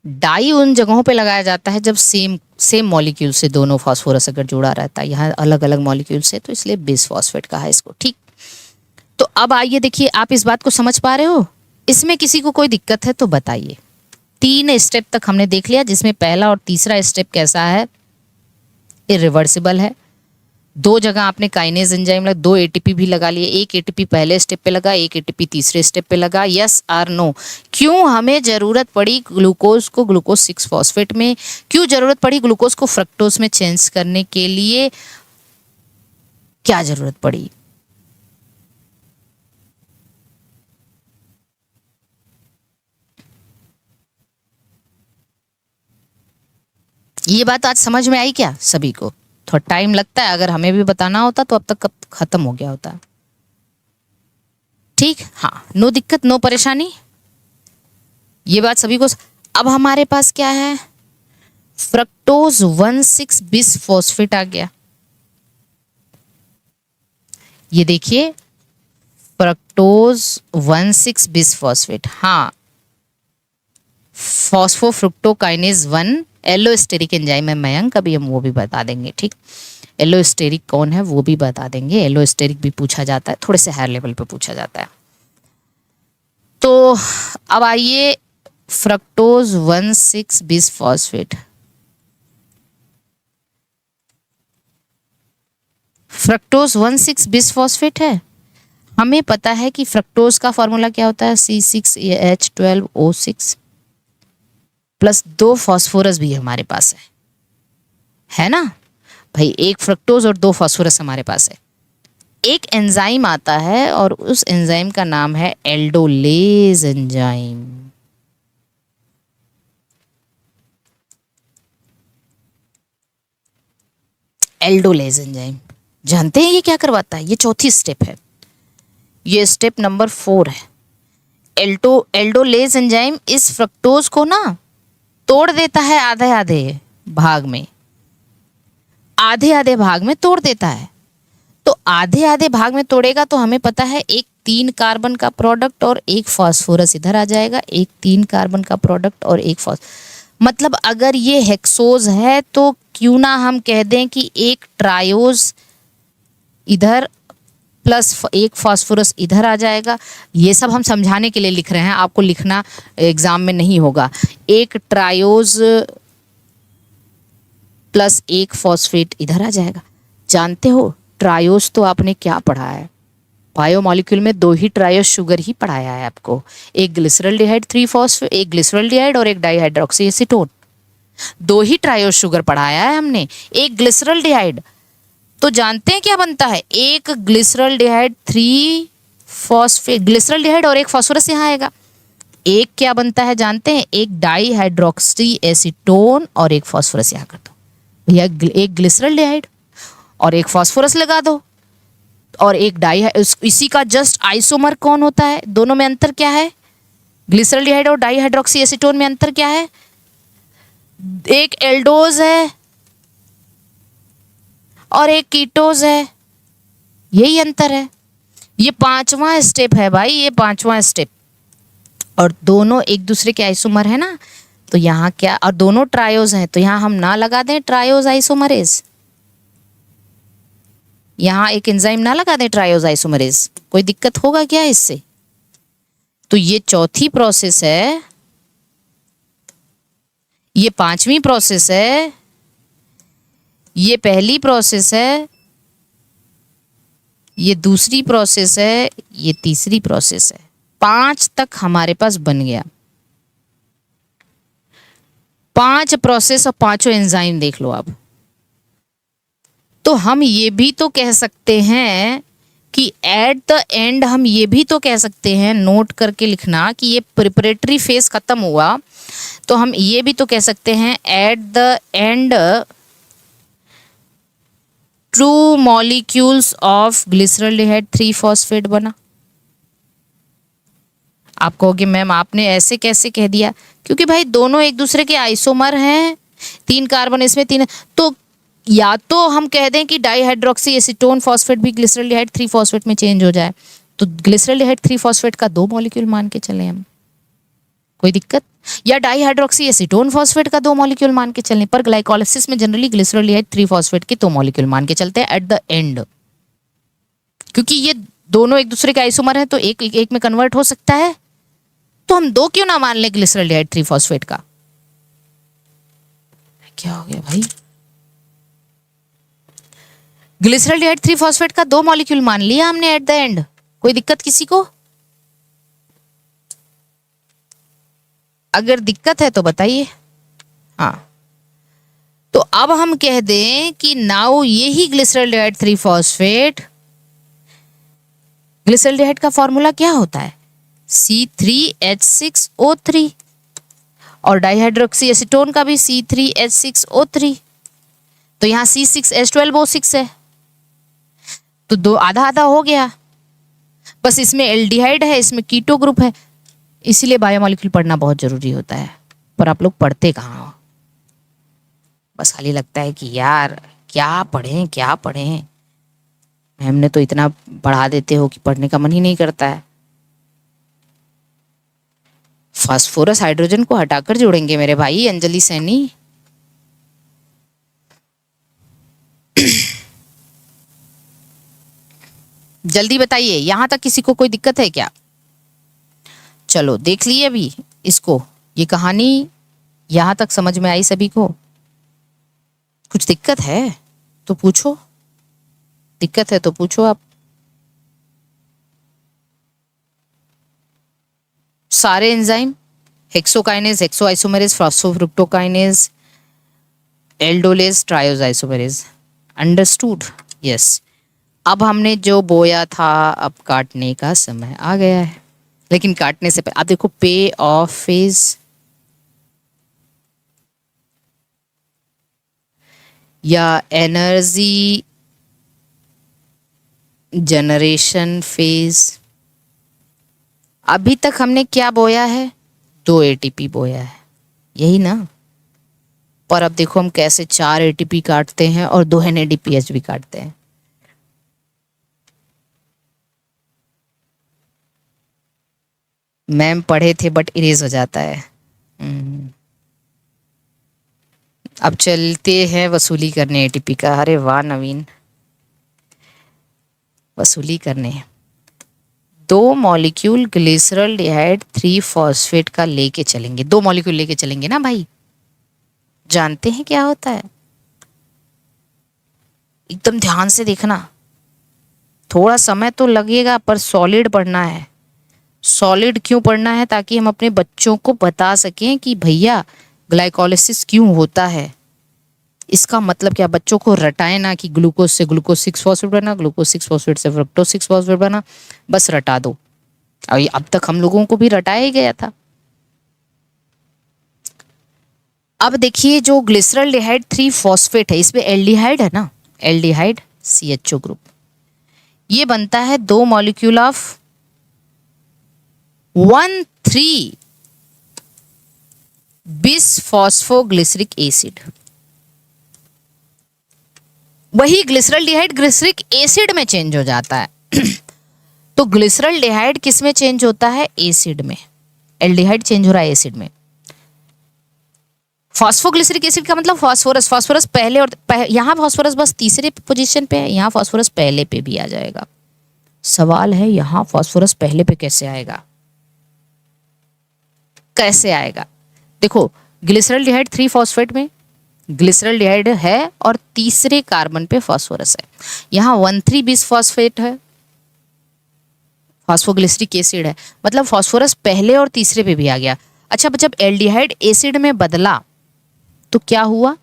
डाई उन जगहों पे लगाया जाता है जब सेम मॉलिक्यूल से दोनों फास्फोरस अगर जुड़ा रहता है, यहाँ अलग अलग मॉलिक्यूल से, तो इसलिए बिसफॉस्फेट कहा है इसको, ठीक। तो अब आइए देखिए, आप इस बात को समझ पा रहे हो? इसमें किसी को कोई दिक्कत है तो बताइए। 3 स्टेप तक हमने देख लिया, जिसमें पहला और तीसरा स्टेप कैसा है? इरिवर्सिबल है। 2 जगह आपने काइनेज एंजाइम लगा, 2 ATP भी लगा लिए, एक ATP पहले स्टेप पे लगा, एक ATP तीसरे स्टेप पे लगा। यस और नो, क्यों हमें जरूरत पड़ी ग्लूकोज को ग्लूकोज 6 फॉस्फेट में, क्यों जरूरत पड़ी ग्लूकोज को फ्रक्टोज में चेंज करने के लिए, क्या जरूरत पड़ी? ये बात आज समझ में आई क्या सभी को? थोड़ा टाइम लगता है, अगर हमें भी बताना होता तो अब तक कब खत्म हो गया होता। ठीक, हाँ, नो दिक्कत नो परेशानी, ये बात सभी को। अब हमारे पास क्या है? फ्रक्टोज 1,6 बिसफॉस्फेट आ गया। ये देखिए फ्रक्टोज 1,6 बिसफॉस्फेट, हाँ, फॉस्फोफ्रुक्टोकाइनेज 1 एलोस्टेरिक एंजाइम है मयंक, अभी हम वो भी बता देंगे, ठीक। एलोस्टेरिक कौन है वो भी बता देंगे, एलोस्टेरिक भी पूछा जाता है, थोड़े से हायर लेवल पे पूछा जाता है। तो अब आइए फ्रक्टोज 1,6 बिसफॉस्फेट, फ्रक्टोज 1,6 बिसफॉस्फेट है। हमें पता है कि फ्रक्टोज का फॉर्मूला क्या होता है, C6H12O6 प्लस 2 फास्फोरस भी हमारे पास है ना भाई? एक फ्रक्टोज और 2 फास्फोरस हमारे पास है। एक एंजाइम आता है और उस एंजाइम का नाम है एल्डोलेज एंजाइम। एल्डोलेज एंजाइम जानते हैं ये क्या करवाता है? ये चौथी स्टेप है, ये स्टेप नंबर 4 है। एल्डोलेज एंजाइम इस फ्रक्टोज को ना तोड़ देता है आधे आधे भाग में, आधे आधे भाग में तोड़ देता है। तो आधे आधे भाग में तोड़ेगा तो हमें पता है एक 3 कार्बन का प्रोडक्ट और एक फास्फोरस इधर आ जाएगा, एक 3 कार्बन का प्रोडक्ट और एक मतलब अगर ये हेक्सोज है तो क्यों ना हम कह दें कि एक ट्रायोज इधर प्लस एक फास्फोरस इधर आ जाएगा। ये सब हम समझाने के लिए लिख रहे हैं, आपको लिखना एग्जाम में नहीं होगा। एक ट्रायोज प्लस एक फॉस्फेट इधर आ जाएगा। जानते हो ट्रायोज तो आपने क्या पढ़ा है, बायोमोलिक्यूल में 2 ही ट्रायोज शुगर ही पढ़ाया है आपको, एक ग्लिसरॉल्डिहाइड 3 फॉस्फेट, एक ग्लिसरॉल्डिहाइड और एक डाइहाइड्रोक्सी एसीटोन। 2 ही ट्रायोज शुगर पढ़ाया है हमने, एक ग्लिसरॉल्डिहाइड। तो जानते हैं क्या बनता है, एक ग्लिसरॉल्डिहाइड 3 फॉस्फेट, ग्लिसरॉल्डिहाइड और एक फॉस्फोरस यहाँ आएगा। एक क्या बनता है जानते हैं, एक डाइहाइड्रोक्सी एसीटोन और एक फॉस्फोरस यहाँ कर दो भैया, एक ग्लिसरॉल्डिहाइड और एक फॉस्फोरस लगा दो और एक इसी का जस्ट आइसोमर कौन होता है, दोनों में अंतर क्या है, ग्लिसरॉल्डिहाइड और डाइहाइड्रोक्सी एसीटोन में अंतर क्या है, एक एल्डोज है और एक कीटोज है, यही अंतर है। ये 5वां स्टेप है भाई, ये 5वां स्टेप, और दोनों एक दूसरे के आइसोमर है ना, तो यहाँ क्या, और दोनों ट्रायोज हैं तो यहाँ हम ना लगा दें ट्रायोज आइसोमरेज, यहाँ एक एंजाइम ना लगा दें ट्रायोज आइसोमरेज, कोई दिक्कत होगा क्या इससे। तो ये चौथी प्रोसेस है, ये 5वीं प्रोसेस है, ये पहली प्रोसेस है, ये दूसरी प्रोसेस है, ये तीसरी प्रोसेस है। 5 तक हमारे पास बन गया, 5 प्रोसेस और 5 एंजाइम देख लो आप। तो हम ये भी तो कह सकते हैं कि एट द एंड, हम ये भी तो कह सकते हैं, नोट करके लिखना कि ये प्रिपरेटरी फेज खत्म हुआ, तो हम ये भी तो कह सकते हैं at the end 2 molecules of glyceraldehyde 3 phosphate बना। आप कहोगे मैम आपने ऐसे कैसे कह दिया, क्योंकि भाई दोनों एक दूसरे के आइसोमर हैं, 3 कार्बन इसमें 3, तो या तो हम कह दें कि डाइहाइड्रोक्सी एसीटोन फॉस्फेट भी ग्लिसरॉल्डिहाइड 3 फॉस्फेट में चेंज हो जाए, तो ग्लिसरॉल्डिहाइड 3 फॉस्फेट का 2 मॉलिक्यूल मान के चले हम, कोई दिक्कत, या डाइहाइड्रोक्सी एसीटोन फॉस्फेट का 2 मॉलिक्यूल मान के चलें, पर ग्लाइकोलाइसिस में जनरली ग्लिसरॉल्डिहाइड 3 फॉस्फेट के 2 मॉलिक्यूल मान के चलते हैं एट द एंड, क्योंकि ये दोनों एक दूसरे के आइसोमर हैं तो एक में कन्वर्ट हो सकता है, तो हम 2 क्यों ना मान लें ग्लिसरॉल्डिहाइड 3 फॉस्फेट का। क्या हो गया भाई, ग्लिसरॉल्डिहाइड 3 फॉस्फेट का 2 मॉलिक्यूल मान लिया हमने एट द एंड, कोई दिक्कत किसी को, अगर दिक्कत है तो बताइए। हाँ, तो अब हम कह दें कि नाउ यही ग्लिसरॉल्डिहाइड 3 फॉस्फेट, ग्लिसरॉल्डिहाइड का फॉर्मूला क्या होता है, C3H6O3, और डाइहाइड्रोक्सी एसीटोन का भी C3H6O3, तो यहाँ C6H12O6 है, तो 2 आधा आधा हो गया, बस इसमें एल्डिहाइड है, इसमें कीटो ग्रुप है, इसीलिए बायोमोलिक्यूल पढ़ना बहुत जरूरी होता है, पर आप लोग पढ़ते कहाँ हो, बस खाली लगता है कि यार क्या पढ़ें क्या पढ़ें, मैम ने तो इतना पढ़ा देते हो कि पढ़ने का मन ही नहीं करता है। फास्फोरस हाइड्रोजन को हटाकर जोड़ेंगे मेरे भाई अंजलि सैनी। जल्दी बताइए, यहां तक किसी को कोई दिक्कत है क्या। चलो देख लिए अभी इसको, ये कहानी यहां तक समझ में आई सभी को, कुछ दिक्कत है तो पूछो, दिक्कत है तो पूछो आप। सारे enzyme, hexokinase, hexoisomerase, phosphofructokinase, aldolase, triose isomerase, understood, yes. अब हमने जो बोया था अब काटने का समय आ गया है, लेकिन काटने से पहले आप देखो पे ऑफ फेज, या एनर्जी जनरेशन फेज। अभी तक हमने क्या बोया है, 2 एटीपी बोया है, यही ना, पर अब देखो हम कैसे 4 एटीपी काटते हैं और 2 NADPH भी काटते हैं। मैम पढ़े थे बट इरेज हो जाता है। हम्म, अब चलते हैं वसूली करने एटीपी का। अरे वाह नवीन, वसूली करने। दो मॉलिक्यूल ग्लिसरॉल्डिहाइड 3 फॉस्फेट का लेके चलेंगे, 2 मॉलिक्यूल लेके चलेंगे ना भाई। जानते हैं क्या होता है? एकदम ध्यान से देखना, थोड़ा समय तो लगेगा पर सॉलिड पढ़ना है। सॉलिड क्यों पढ़ना है? ताकि हम अपने बच्चों को बता सकें कि भैया ग्लाइकोलिसिस क्यों होता है। इसका मतलब क्या, बच्चों को रटाए ना कि ग्लूकोज से ग्लूकोज 6 फॉस्फेट बना, ग्लूकोज 6 फॉस्फेट से फ्रक्टोज 6 फॉस्फेट बना, बस रटा दो। अब तक हम लोगों को भी रटाया ही गया था। अब देखिए जो ग्लिसरॉल्डिहाइड 3 फॉस्फेट है, इसमें एल्डिहाइड है ना, एल्डिहाइड CHO ग्रुप, ये बनता है 2 मॉलिक्यूल ऑफ 1,3 बिसफॉस्फोग्लिसरिक एसिड। वही ग्लिसरॉल्डिहाइड ग्लिसरिक एसिड में चेंज हो जाता है। तो ग्लिसरॉल्डिहाइड किस में चेंज होता है? एसिड में। एल्डिहाइड चेंज हो रहा है एसिड में। फॉस्फोग्लिसरिक एसिड का मतलब फॉस्फोरस, फॉस्फोरस पहले और यहाँ फॉस्फोरस बस तीसरे पोजीशन पे है, यहाँ फॉस्फोरस पहले पे भी आ जाएगा। सवाल है यहाँ फॉस्फोरस पहले पे कैसे आएगा? कैसे आएगा? देखो ग्लिसरॉल्डिहाइड 3 फॉस्फेट में ग्लिसरॉल्डिहाइड है और तीसरे कार्बन पे फॉस्फोरस है। यहाँ 1,3 बिसफॉस्फेट है, फॉस्फोग्लिसरिक एसिड है, मतलब फॉस्फोरस पहले और तीसरे पे भी आ गया। अच्छा, जब एल्डिहाइड एसिड में बदला तो क्या हुआ?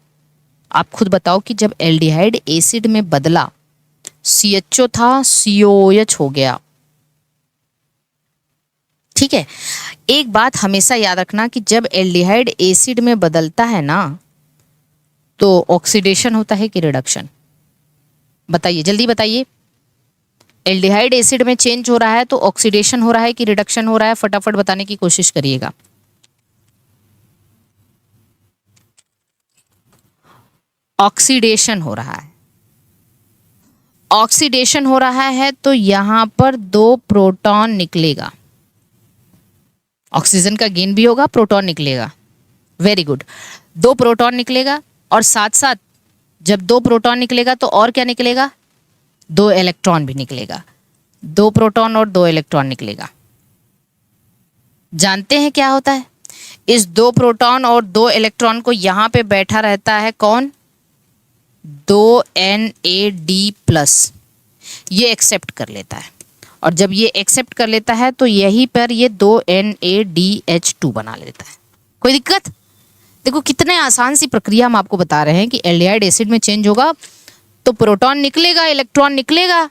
आप खुद बताओ कि जब एल्डिहाइड एसिड में बदला, CHO था COOH हो गया। ठीक है, एक बात हमेशा याद रखना कि जब एल्डिहाइड एसिड में बदलता है ना, तो ऑक्सीडेशन होता है कि रिडक्शन? बताइए, जल्दी बताइए। एल्डिहाइड एसिड में चेंज हो रहा है तो ऑक्सीडेशन हो रहा है कि रिडक्शन हो रहा है? फटाफट बताने की कोशिश करिएगा। ऑक्सीडेशन हो रहा है। ऑक्सीडेशन हो रहा है तो यहां पर 2 प्रोटॉन निकलेगा। ऑक्सीजन का गेन भी होगा, प्रोटॉन निकलेगा। वेरी गुड, 2 प्रोटॉन निकलेगा और साथ साथ जब 2 प्रोटॉन निकलेगा तो और क्या निकलेगा? 2 इलेक्ट्रॉन भी निकलेगा। 2 प्रोटॉन और 2 इलेक्ट्रॉन निकलेगा। जानते हैं क्या होता है? इस 2 प्रोटॉन और 2 इलेक्ट्रॉन को यहां पे बैठा रहता है कौन? 2 NAD+। ये एक्सेप्ट कर लेता है और जब ये एक्सेप्ट कर लेता है तो यहीं पर ये 2 NADH2 बना लेता है। कोई दिक्कत? देखो कितने आसान सी प्रक्रिया हम आपको बता रहे हैं कि एल्डिहाइड एसिड में चेंज होगा तो प्रोटॉन निकलेगा, इलेक्ट्रॉन निकलेगा।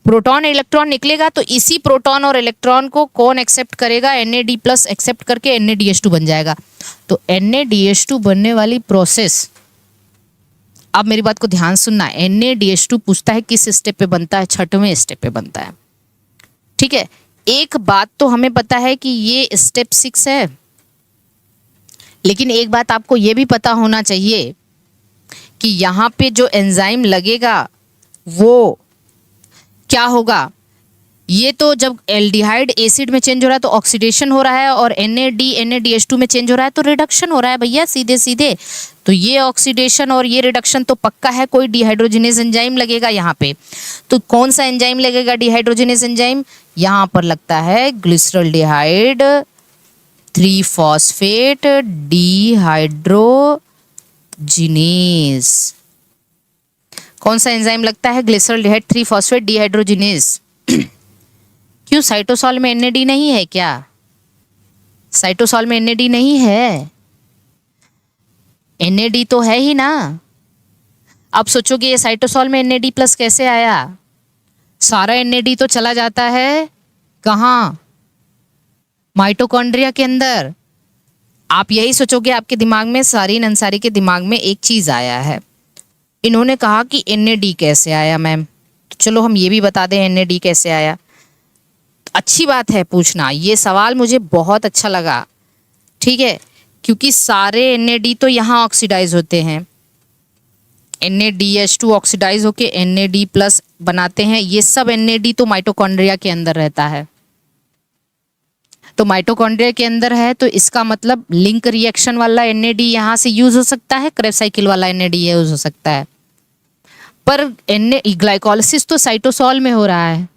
प्रोटॉन इलेक्ट्रॉन निकलेगा तो इसी प्रोटॉन और इलेक्ट्रॉन को कौन एक्सेप्ट करेगा? NAD+ एक्सेप्ट करके NADH2 बन जाएगा। तो NADH2 बनने वाली प्रोसेस, अब मेरी बात को ध्यान सुनना, NADH2 पूछता है किस स्टेप पे बनता है? 6वें स्टेप पे बनता है। ठीक है, एक बात तो हमें पता है कि ये स्टेप 6 है, लेकिन एक बात आपको ये भी पता होना चाहिए कि यहाँ पे जो एंजाइम लगेगा वो क्या होगा? ये तो जब एल्डिहाइड एसिड में चेंज हो रहा है तो ऑक्सीडेशन हो रहा है और NADH2 में चेंज हो रहा है तो रिडक्शन हो रहा है भैया, सीधे सीधे। तो ये ऑक्सीडेशन और ये रिडक्शन तो पक्का है, कोई डिहाइड्रोजिनेज एंजाइम लगेगा यहाँ पे। तो कौन सा एंजाइम लगेगा डिहाइड्रोजिनेज एंजाइम? यहाँ पर लगता है ग्लिसरॉल्डिहाइड 3 फॉस्फेट डिहाइड्रोजिनेज। कौन सा एंजाइम लगता है? Glyceraldehyde 3 phosphate dehydrogenase. क्यों, साइटोसॉल में NAD नहीं है क्या? साइटोसॉल में NAD नहीं है? NAD तो है ही ना। अब सोचोगे ये साइटोसॉल में NAD+ कैसे आया? सारा NAD तो चला जाता है कहाँ? माइटोकॉन्ड्रिया के अंदर। आप यही सोचोगे, आपके दिमाग में, सारीन अंसारी के दिमाग में एक चीज आया है। इन्होंने कहा कि NAD कैसे आया मैम, तो चलो हम ये भी बता दें NAD कैसे आया। अच्छी बात है पूछना, ये सवाल मुझे बहुत अच्छा लगा। ठीक है, क्योंकि सारे NAD तो यहाँ ऑक्सीडाइज होते हैं, NADH2 ऑक्सीडाइज होके NAD+ बनाते हैं। ये सब NAD तो माइटोकॉन्ड्रिया के अंदर रहता है। तो माइटोकॉन्ड्रिया के अंदर है तो इसका मतलब लिंक रिएक्शन वाला एनएडी यहाँ से यूज हो सकता है, क्रेब्स साइकिल वाला एनएडी यूज हो सकता है। पर ग्लाइकोलिसिस तो साइटोसॉल में हो रहा है,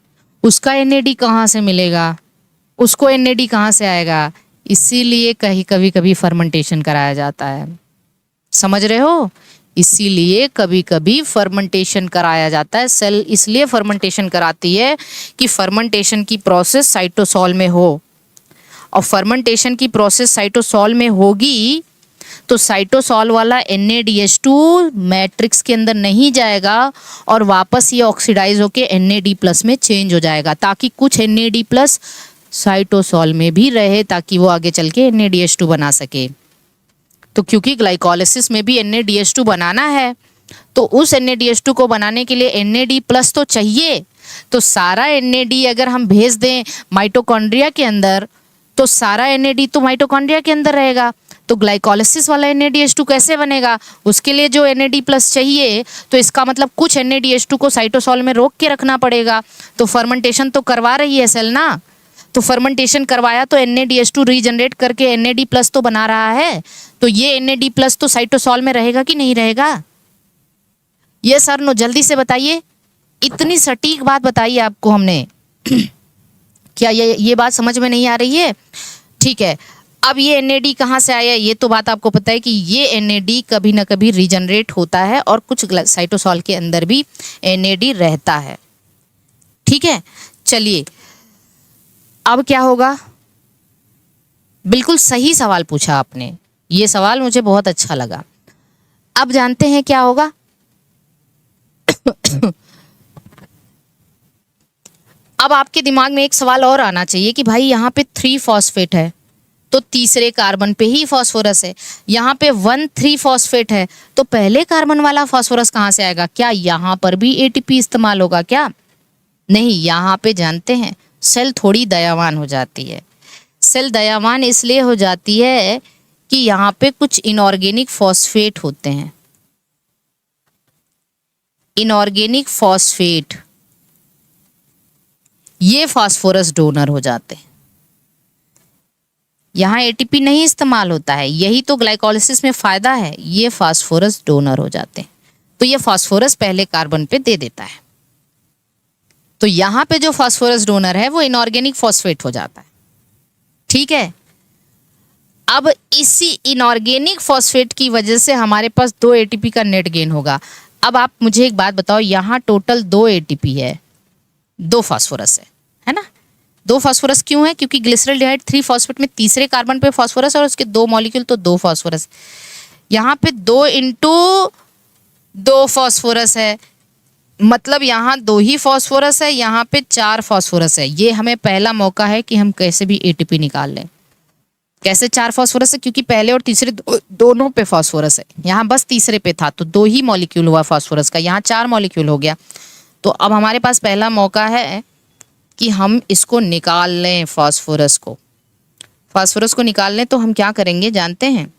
उसका एनएडी कहाँ से मिलेगा, उसको एनएडी कहाँ से आएगा? इसीलिए कहीं कभी कभी फर्मेंटेशन कराया जाता है। समझ रहे हो? इसीलिए कभी कभी फर्मेंटेशन कराया जाता है। सेल इसलिए फर्मेंटेशन कराती है कि फर्मेंटेशन की प्रोसेस साइटोसॉल में हो, और फर्मेंटेशन की प्रोसेस साइटोसॉल में होगी तो साइटोसॉल वाला NADH2 मैट्रिक्स के अंदर नहीं जाएगा और वापस ये ऑक्सीडाइज होके NAD+ में चेंज हो जाएगा, ताकि कुछ NAD+ साइटोसॉल में भी रहे, ताकि वो आगे चल के NADH2 बना सके। तो क्योंकि ग्लाइकोलिसिस में भी NADH2 बनाना है, तो उस NADH2 को बनाने के लिए NAD+ तो चाहिए। तो सारा NAD अगर हम भेज दें माइटोकॉन्ड्रिया के अंदर, तो सारा NAD तो माइटोकॉन्ड्रिया के अंदर रहेगा, तो ग्लाइकोलिसिस वाला NADH2 कैसे बनेगा? उसके लिए जो NAD+ चाहिए, तो इसका मतलब कुछ NADH2 को साइटोसॉल में रोक के रखना पड़ेगा। तो फर्मेंटेशन तो करवा रही है सेल ना, तो फर्मेंटेशन करवाया तो NADH2 रीजनरेट करके NAD+ तो बना रहा है, तो ये NAD+ तो साइटोसॉल में रहेगा कि नहीं रहेगा? ये सर नो जल्दी से बताइए, इतनी सटीक बात बताइए आपको हमने। क्या ये बात समझ में नहीं आ रही है? ठीक है, अब ये NAD कहाँ से आया? ये तो बात आपको पता है कि ये NAD कभी ना कभी रीजनरेट होता है और कुछ साइटोसॉल के अंदर भी NAD रहता है। ठीक है, चलिए अब क्या होगा? बिल्कुल सही सवाल पूछा आपने, ये सवाल मुझे बहुत अच्छा लगा। अब जानते हैं क्या होगा? अब आपके दिमाग में एक सवाल और आना चाहिए कि भाई यहाँ पे 3 फॉस्फेट है, तो तीसरे कार्बन पे ही फॉस्फोरस है। यहाँ पे 1,3 फॉस्फेट है, तो पहले कार्बन वाला फॉस्फोरस कहाँ से आएगा? क्या यहाँ पर भी ATP इस्तेमाल होगा क्या? नहीं, यहाँ पे जानते हैं सेल थोड़ी दयावान हो जाती है। सेल दयावान इसलिए हो जाती है कि यहाँ पे कुछ इनऑर्गेनिक फॉस्फेट होते हैं। इनऑर्गेनिक फॉस्फेट ये फास्फोरस डोनर हो जाते हैं। यहाँ ATP नहीं इस्तेमाल होता है, यही तो ग्लाइकोलिसिस में फायदा है, ये फास्फोरस डोनर हो जाते हैं। तो ये फास्फोरस पहले कार्बन पे दे देता है, तो यहाँ पे जो फास्फोरस डोनर है वो इनऑर्गेनिक फॉस्फेट हो जाता है। ठीक है, अब इसी इनऑर्गेनिक फॉस्फेट की वजह से हमारे पास 2 ATP का नेट गेन होगा। अब आप मुझे एक बात बताओ, यहाँ टोटल 2 ATP है, 2 फास्फोरस है ना? 2 फास्फोरस क्यों है? क्योंकि ग्लिसरॉल्डिहाइड 3 फॉस्फेट में तीसरे कार्बन पे फॉस्फोरस और उसके 2 मॉलिक्यूल, तो 2 फास्फोरस। यहाँ पे 2 × 2 फास्फोरस है, मतलब यहाँ 2 ही फास्फोरस है, यहाँ पे 4 फास्फोरस है। ये हमें पहला मौका है कि हम कैसे भी ATP निकाल लें। कैसे 4 फास्फोरस है? क्योंकि पहले और तीसरे दोनों पे फास्फोरस है, यहाँ बस तीसरे पे था तो 2 ही मॉलिक्यूल हुआ फास्फोरस का, यहाँ 4 मॉलिक्यूल हो गया। तो अब हमारे पास पहला मौका है कि हम इसको निकाल लें, फास्फोरस को निकाल लें। तो हम क्या करेंगे जानते हैं?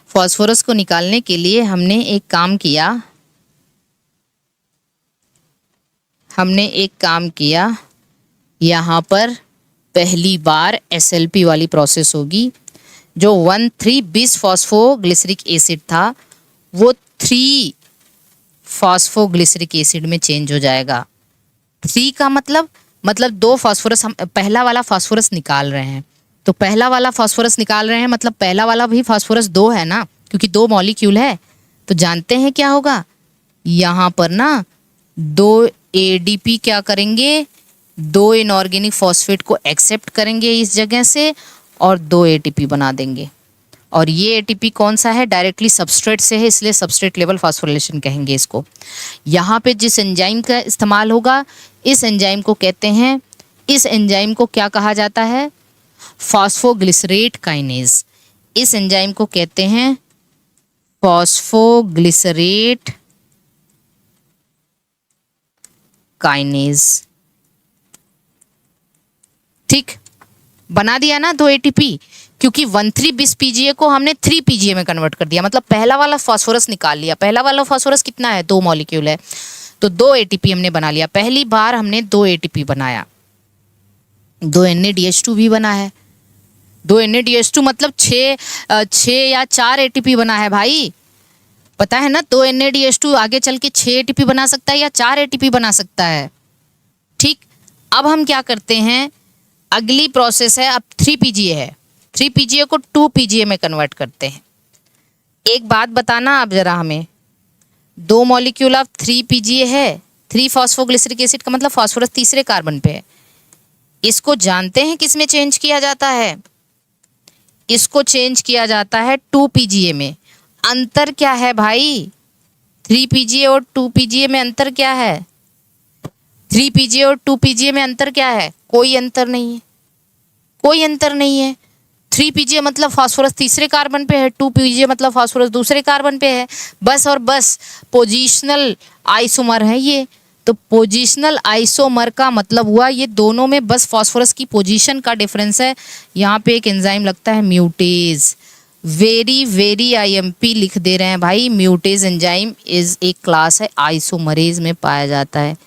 फास्फोरस को निकालने के लिए हमने एक काम किया, यहाँ पर पहली बार SLP वाली प्रोसेस होगी। जो 1,3 बिस फॉस्फोग्लिसरिक एसिड था वो 3 फॉस्फोग्लिसरिक एसिड में चेंज हो जाएगा। 3 का मतलब 2 फास्फोरस, हम पहला वाला फास्फोरस निकाल रहे हैं, तो पहला वाला फास्फोरस निकाल रहे हैं मतलब पहला वाला भी फास्फोरस 2 है ना, क्योंकि 2 मॉलिक्यूल है। तो जानते हैं क्या होगा? यहाँ पर ना 2 ADP क्या करेंगे? 2 इनऑर्गेनिक फॉस्फेट को एक्सेप्ट करेंगे इस जगह से और 2 ATP बना देंगे। और ये ATP कौन सा है? डायरेक्टली सबस्ट्रेट से है, इसलिए सबस्ट्रेट लेवल फॉस्फोरिलेशन कहेंगे इसको। यहाँ पे जिस एंजाइम का इस्तेमाल होगा, इस एंजाइम को कहते हैं, इस एंजाइम को क्या कहा जाता है? Phosphoglycerate kinase. इस एंजाइम को कहते हैं फॉस्फोग्लिसरेट काइनेज। ठीक, बना दिया ना 2 ATP, क्योंकि 1,3 बिस PGA को हमने 3 PGA में कन्वर्ट कर दिया, मतलब पहला वाला फास्फोरस निकाल लिया। पहला वाला फास्फोरस कितना है? 2 मॉलिक्यूल है, तो 2 ATP हमने बना लिया। पहली बार हमने 2 ATP बनाया। दो NADH2 भी बना है। दो NADH2 मतलब छः या 4 ATP बना है भाई, पता है ना। दो NADH2 आगे चल के 6 ATP बना सकता है या 4 ATP बना सकता है। ठीक, अब हम क्या करते हैं, अगली प्रोसेस है, अब 3PGA है, 3PGA को 2PGA में कन्वर्ट करते हैं। एक बात बताना आप जरा हमें, दो मॉलिक्यूल ऑफ 3PGA है, 3 फॉस्फोग्लिसरिक एसिड का मतलब फास्फोरस तीसरे कार्बन पे है। इसको जानते हैं किस में चेंज किया जाता है, इसको चेंज किया जाता है 2PGA में। अंतर क्या है भाई, 3PGA और 2PGA में अंतर क्या है, 3PGA और 2PGA में अंतर क्या है, कोई अंतर नहीं है, कोई अंतर नहीं है। 3PGA मतलब फास्फोरस तीसरे कार्बन पे है, 2PGA मतलब फास्फोरस दूसरे कार्बन पे है, बस और बस पोजिशनल आइसोमर है ये। तो पोजिशनल आइसोमर का मतलब हुआ ये दोनों में बस फास्फोरस की पोजीशन का डिफरेंस है। यहाँ पे एक एंजाइम लगता है म्यूटेज, वेरी वेरी IMP लिख दे रहे हैं भाई। म्यूटेज एंजाइम इज एक क्लास है, आइसोमरेज में पाया जाता है।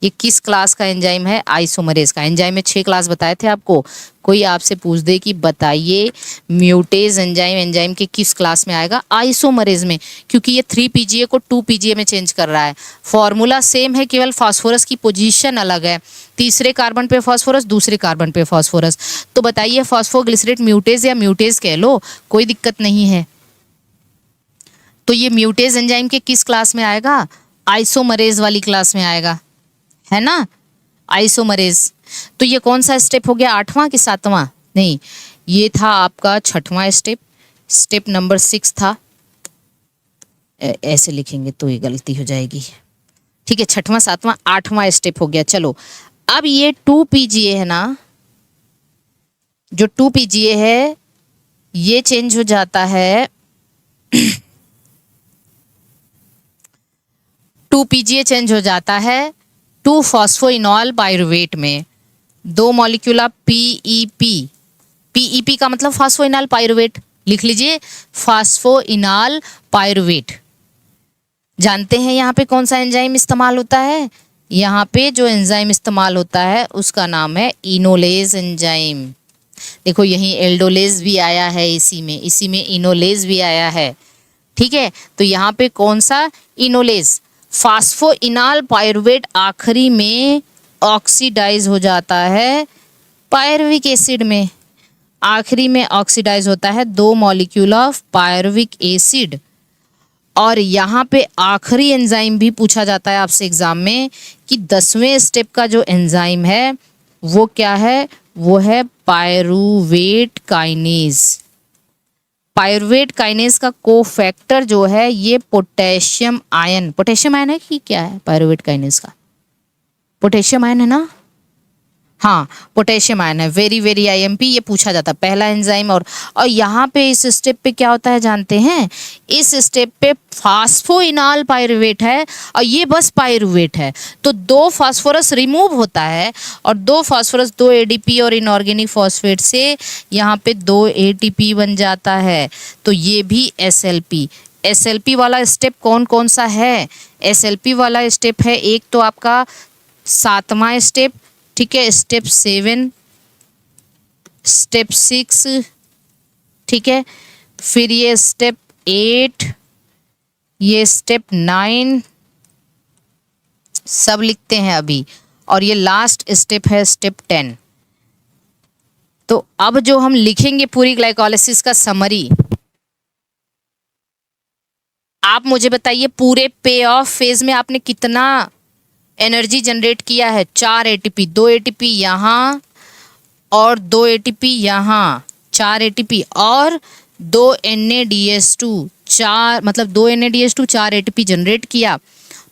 ये किस क्लास का एंजाइम है, आइसोमरेज का। एंजाइम में 6 क्लास बताए थे आपको, कोई आपसे पूछ दे कि बताइए म्यूटेज एंजाइम एंजाइम के किस क्लास में आएगा, आइसोमरेज में, क्योंकि ये 3PGA को 2PGA में चेंज कर रहा है। फॉर्मूला सेम है, केवल फास्फोरस की पोजीशन अलग है, तीसरे कार्बन पे फास्फोरस, दूसरे कार्बन पे फास्फोरस। तो बताइए फॉस्फोग्लिसरेट म्यूटेज या म्यूटेज कह लो, कोई दिक्कत नहीं है। तो ये म्यूटेज एंजाइम के किस क्लास में आएगा, आइसोमरेज वाली क्लास में आएगा, है ना, आइसोमरेज। तो ये कौन सा स्टेप हो गया, 8वां कि 7वां, नहीं ये था आपका 6वां स्टेप, स्टेप नंबर 6 था। ऐसे लिखेंगे तो ये गलती हो जाएगी, ठीक है। 6वां 7वां 8वां स्टेप हो गया। चलो अब ये 2PGA है ना, जो 2PGA है ये चेंज हो जाता है 2PGA चेंज हो जाता है 2 फॉस्फोइनॉल पायरुवेट में। दो मॉलिक्यूल ऑफ PEP, PEP का मतलब फास्फोइनॉल पायरुवेट, लिख लीजिए फास्फोइनॉल पायरुवेट। जानते हैं यहाँ पे कौन सा एंजाइम इस्तेमाल होता है, यहाँ पे जो एंजाइम इस्तेमाल होता है उसका नाम है इनोलेज एंजाइम। देखो यहीं एल्डोलेज भी आया है, इसी में इनोलेज भी आया है, ठीक है। तो यहाँ पे कौन सा, इनोलेज। फास्फोइनॉल पायरुवेट आखिरी में ऑक्सीडाइज हो जाता है पायरुविक एसिड में, आखिरी में ऑक्सीडाइज होता है 2 मॉलिक्यूल ऑफ पायरुविक एसिड। और यहाँ पे आखिरी एंजाइम भी पूछा जाता है आपसे एग्जाम में कि 10वें स्टेप का जो एंजाइम है वो क्या है, वो है पायरुवेट काइनेज। पायरुवेट काइनेज का कोफैक्टर जो है ये पोटेशियम आयन है कि क्या है, पायरुवेट काइनेज का पोटेशियम आयन है ना, हाँ पोटेशियम आयन है। वेरी वेरी IMP ये पूछा जाता है पहला एंजाइम। और यहाँ पे इस स्टेप पे क्या होता है जानते हैं, इस स्टेप पे फास्फोइनॉल पायरुवेट है और ये बस पायरुवेट है, तो 2 फास्फोरस रिमूव होता है और 2 फास्फोरस 2 ADP और इनऑर्गेनिक फॉस्फेट से यहाँ पे 2 ATP बन जाता है। तो ये भी SLP। SLP वाला स्टेप कौन कौन सा है, SLP वाला स्टेप है एक तो आपका 7वां स्टेप, ठीक है, स्टेप 7, स्टेप 6, ठीक है, फिर ये स्टेप 8, ये स्टेप 9 सब लिखते हैं अभी, और ये लास्ट स्टेप है स्टेप 10। तो अब जो हम लिखेंगे पूरी ग्लाइकोलाइसिस का समरी, आप मुझे बताइए पूरे पे ऑफ फेज में आपने कितना एनर्जी जनरेट किया है, 4 ATP, 2 ATP यहाँ और 2 ATP यहाँ, 4 ATP और 2 NADH2, 4 मतलब 2 NADH2 4 ATP जनरेट किया।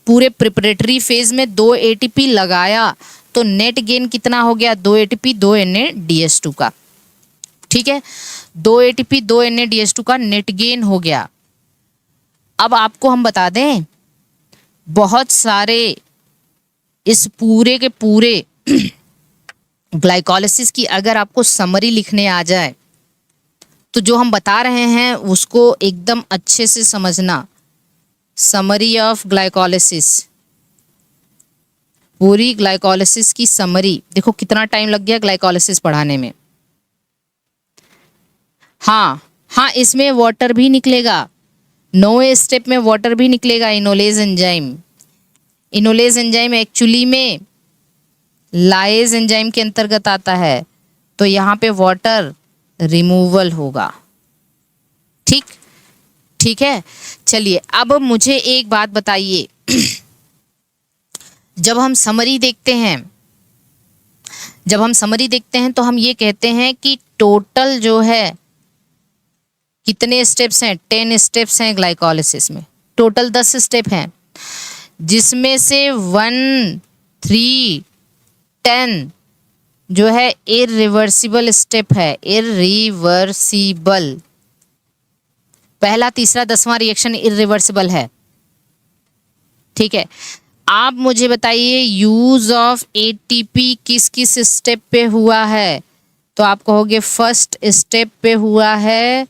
पूरे प्रिपरेटरी फेज में 2 ATP लगाया तो नेट गेन कितना हो गया, 2 ATP 2 NADH2 का, ठीक है, 2 ATP 2 NADH2 का नेट गेन हो गया। अब आपको हम बता दें बहुत सारे इस पूरे के पूरे ग्लाइकोलाइसिस की अगर आपको समरी लिखने आ जाए तो जो हम बता रहे हैं उसको एकदम अच्छे से समझना। समरी ऑफ ग्लाइकोलाइसिस, पूरी ग्लाइकोलिसिस की समरी। देखो कितना टाइम लग गया ग्लाइकोलिसिस पढ़ाने में। हाँ हाँ, इसमें वाटर भी निकलेगा, 9वें स्टेप में वाटर भी निकलेगा। Enolase enzyme, enolase enzyme actually में लाएज एंजाइम के अंतर्गत आता है, तो यहाँ पे वाटर रिमूवल होगा। ठीक ठीक है। चलिए अब मुझे एक बात बताइए, जब हम समरी देखते हैं, जब हम समरी देखते हैं तो हम ये कहते हैं कि टोटल जो है कितने स्टेप्स हैं, 10 स्टेप्स हैं ग्लाइकोलिसिस में। टोटल 10 स्टेप हैं, जिसमें से 1, 3, 10 जो है इरिवर्सिबल स्टेप है, इरिवर्सिबल। पहला, तीसरा, 10वां रिएक्शन इरिवर्सिबल है। ठीक है। आप मुझे बताइए यूज ऑफ एटीपी किस किस स्टेप पे हुआ है, तो आप कहोगे फर्स्ट स्टेप पे हुआ है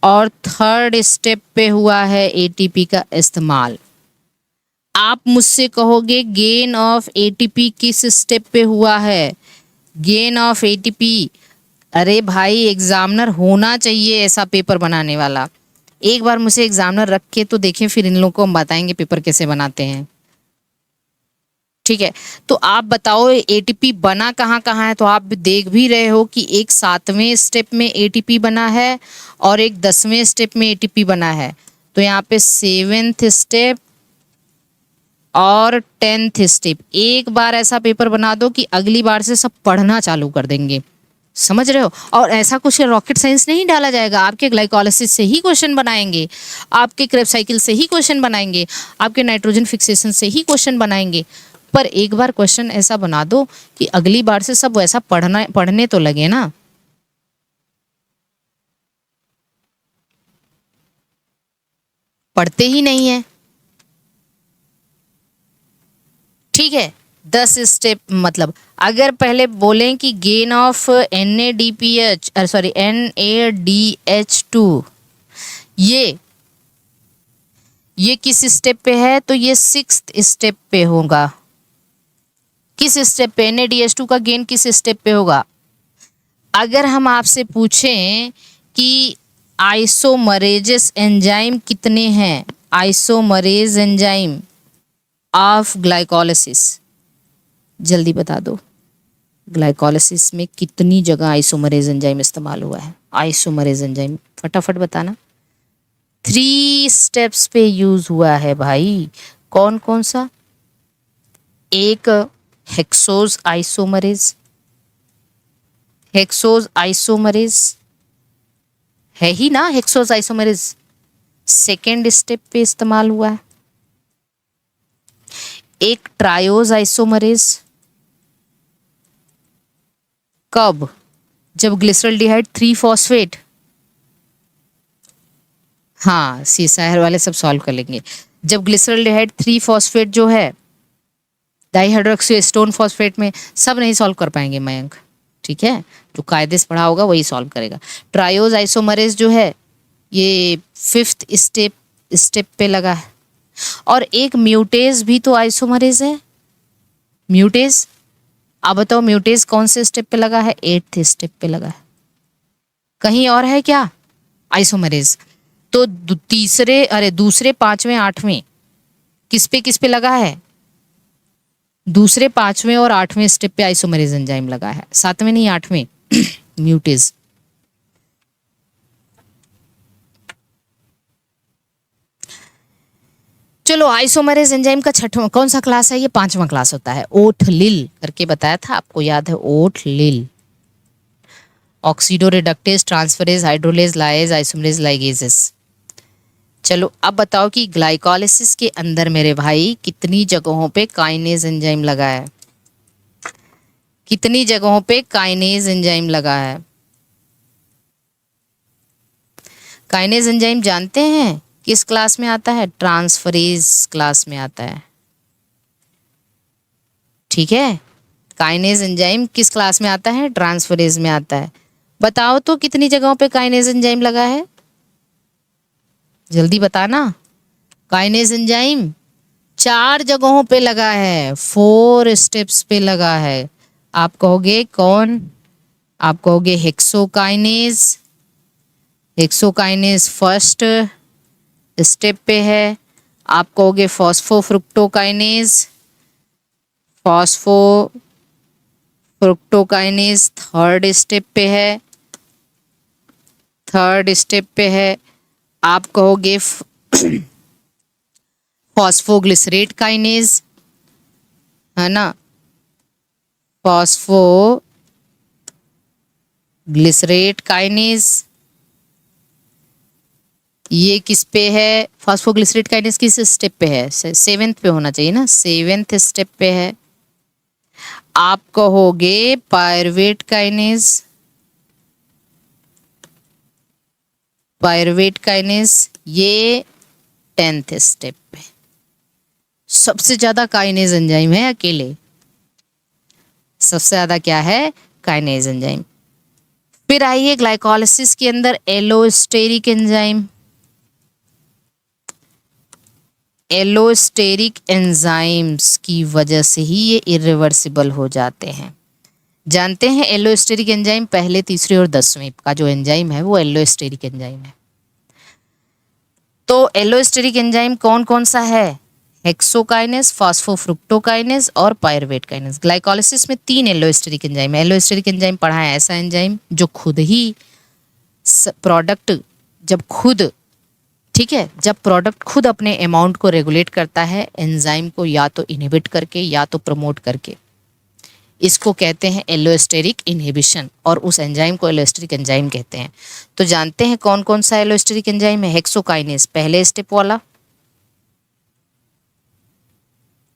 और थर्ड स्टेप पे हुआ है एटीपी का इस्तेमाल। आप मुझसे कहोगे गेन ऑफ एटीपी किस स्टेप पे हुआ है, गेन ऑफ एटीपी। अरे भाई एग्जामिनर होना चाहिए ऐसा पेपर बनाने वाला। एक बार मुझे एग्जामिनर रख के तो देखें, फिर इन लोगों को हम बताएंगे पेपर कैसे बनाते हैं। ठीक है, तो आप बताओ एटीपी बना कहाँ कहाँ है। तो आप देख भी रहे हो कि एक 7वें स्टेप में एटीपी बना है और एक 10वें स्टेप में एटीपी बना है। तो यहाँ पे 7th स्टेप और 10th स्टेप। एक बार ऐसा पेपर बना दो कि अगली बार से सब पढ़ना चालू कर देंगे। समझ रहे हो। और ऐसा कुछ रॉकेट साइंस नहीं डाला जाएगा, आपके ग्लाइकोलिसिस से ही क्वेश्चन बनाएंगे, आपके क्रेब्स साइकिल से ही क्वेश्चन बनाएंगे, आपके नाइट्रोजन फिक्सेशन से ही क्वेश्चन बनाएंगे। पर एक बार क्वेश्चन ऐसा बना दो कि अगली बार से सब वैसा पढ़ने तो लगे ना। पढ़ते ही नहीं है। ठीक है, 10 स्टेप मतलब अगर पहले बोलें कि gain of NADPH sorry NADH2 ये किस स्टेप पे है, तो ये 6th स्टेप पे होगा। किस स्टेप पे NADH2 का गेन किस स्टेप पे होगा। अगर हम आपसे पूछें कि आइसोमरेजेस एंजाइम कितने हैं, आइसोमरेज एंजाइम ऑफ ग्लाइकोलिसिस, जल्दी बता दो ग्लाइकोलिसिस में कितनी जगह आइसोमरेज एंजाइम इस्तेमाल हुआ है। आइसोमरेज एंजाइम फटाफट बताना। 3 स्टेप्स पे यूज हुआ है भाई। कौन कौन सा, एक हेक्सोज आइसोमरेज, हेक्सोज आइसोमरेज है ही ना, हेक्सोज आइसोमरेज 2nd स्टेप पे इस्तेमाल हुआ है। एक ट्रायोज आइसोमरेज, कब, जब ग्लिसरॉल्डिहाइड 3 फॉस्फेट। हाँ CSIR वाले सब सॉल्व कर लेंगे। जब ग्लिसरॉल्डिहाइड 3 फॉस्फेट जो है डाइहाइड्रोक्सीस्टोन फॉस्फेट में, सब नहीं सॉल्व कर पाएंगे मयंक। ठीक है, जो कायदे से पढ़ा होगा वही सॉल्व करेगा। ट्रायोज आइसोमरेज जो है ये 5th स्टेप पे लगा है। और एक म्यूटेज भी तो आइसोमरेज है, म्यूटेज। अब बताओ म्यूटेज कौन से स्टेप पे लगा है, 8th स्टेप पे लगा है। कहीं और है क्या आइसोमरेज। तो दूसरे 5वें 8वें किस पे लगा है, दूसरे 5वें और 8वें स्टेप पे आइसोमरेज एंजाइम लगा है, 7वें नहीं 8वें म्यूटेज। चलो आइसोमरेज एंजाइम का 6वां कौन सा क्लास है, ये 5वां क्लास होता है। ओटलिल करके बताया था आपको, याद है ओटलिल। Oxido reductase, transferase, hydrolase, lyase, isomerase, ligases. चलो अब बताओ कि ग्लाइकोलिसिस के अंदर मेरे भाई कितनी जगहों पे काइनेज एंजाइम लगा है, कितनी जगहों पे काइनेज एंजाइम लगा है। काइनेज एंजाइम जानते हैं किस क्लास में आता है, ट्रांसफरेज क्लास में आता है। ठीक है, काइनेज एंजाइम किस क्लास में आता है, ट्रांसफरेज में आता है। बताओ तो कितनी जगहों पे काइनेज एंजाइम लगा है, जल्दी बताना। काइनेज एंजाइम 4 जगहों पे लगा है, 4 स्टेप्स पे लगा है। आप कहोगे कौन? आप कहोगे हेक्सोकाइनेज। हेक्सोकाइनेज फर्स्ट स्टेप पे है। आप कहोगे फॉस्फोफ्रुक्टोकाइनेज। फॉस्फोफ्रुक्टोकाइनेज थर्ड स्टेप पे है। थर्ड स्टेप पे है। आप कहोगे फॉस्फोग्लिसरेट काइनेज, है ना, फॉस्फोग्लिसरेट काइनेज। ये किस पे है? फॉस्फोग्लिसरेट काइनेज किस स्टेप पे है? 7th पे होना चाहिए ना, 7th स्टेप पे है। आप कहोगे पायरुवेट काइनेज। पायरुवेट काइनेज ये 10th स्टेप पे। सबसे ज्यादा काइनेज एंजाइम है अकेले। सबसे ज्यादा क्या है? Kinase enzyme. फिर आइए ग्लाइकोलिसिस के अंदर एलोस्टेरिक एंजाइम। एलोस्टेरिक एंजाइम्स की वजह से ही ये इरिवर्सिबल हो जाते हैं। जानते हैं एलोस्टेरिक एंजाइम पहले, तीसरे और 10वें का जो एंजाइम है वो एलोस्टेरिक एंजाइम है। तो एलोस्टेरिक एंजाइम कौन कौन सा है? हेक्सोकाइनेज, फॉस्फोफ्रुक्टोकाइनेज और पायरुवेट काइनेज। ग्लाइकोलिसिस में 3 एलोस्टेरिक एंजाइम है। एलोस्टेरिक एंजाइम पढ़ा है ऐसा एंजाइम जो खुद ही प्रोडक्ट जब खुद, ठीक है, जब प्रोडक्ट खुद अपने अमाउंट को रेगुलेट करता है एंजाइम को या तो इनहिबिट करके या तो प्रमोट करके, इसको कहते हैं एलोस्टेरिक इनहिबिशन, और उस एंजाइम को एलोस्टेरिक एंजाइम कहते हैं। तो जानते हैं कौन कौन सा एलोस्टेरिक एंजाइम है? हेक्सोकाइनेज पहले स्टेप वाला,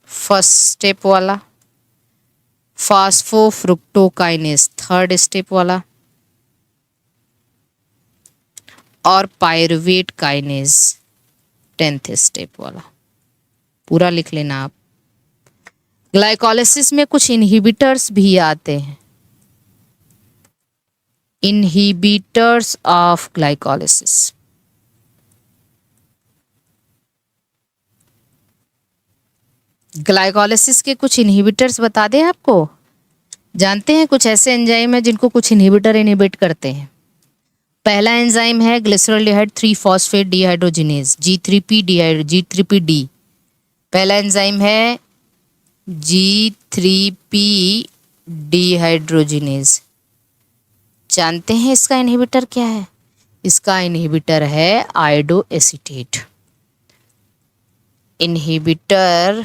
फर्स्ट स्टेप वाला। फॉस्फोफ्रुक्टोकाइनेज थर्ड स्टेप वाला। और पायरुवेट काइनेज 10th स्टेप वाला। पूरा लिख लेना आप। ग्लाइकोलिसिस में कुछ इनहिबिटर्स भी आते हैं। Inhibitors of glycolysis. ग्लाइकोलिसिस के कुछ इनहिबिटर्स बता दें आपको। जानते हैं कुछ ऐसे एंजाइम है जिनको कुछ इनहिबिटर इनहिबिट करते हैं। पहला एंजाइम है ग्लिसरॉल्डिहाइड 3 फॉस्फेट डिहाइड्रोजिनेज, G3P पहला एंजाइम है G3P डिहाइड्रोजिनेज। जानते हैं इसका इनहिबिटर क्या है? इसका इनहिबिटर है आयोडोएसीटेट। इनहिबिटर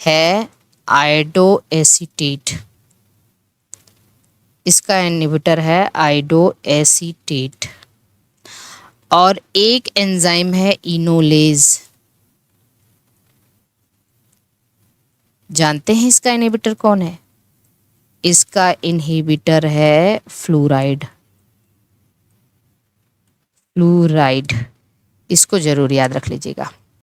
है आयोडोएसीटेट। इसका इनहिबिटर है आयोडोएसीटेट। और एक एंजाइम है इनोलेज। जानते हैं इसका इनहिबिटर कौन है? इसका इनहिबिटर है फ्लोराइड। फ्लोराइड, इसको जरूर याद रख लीजिएगा।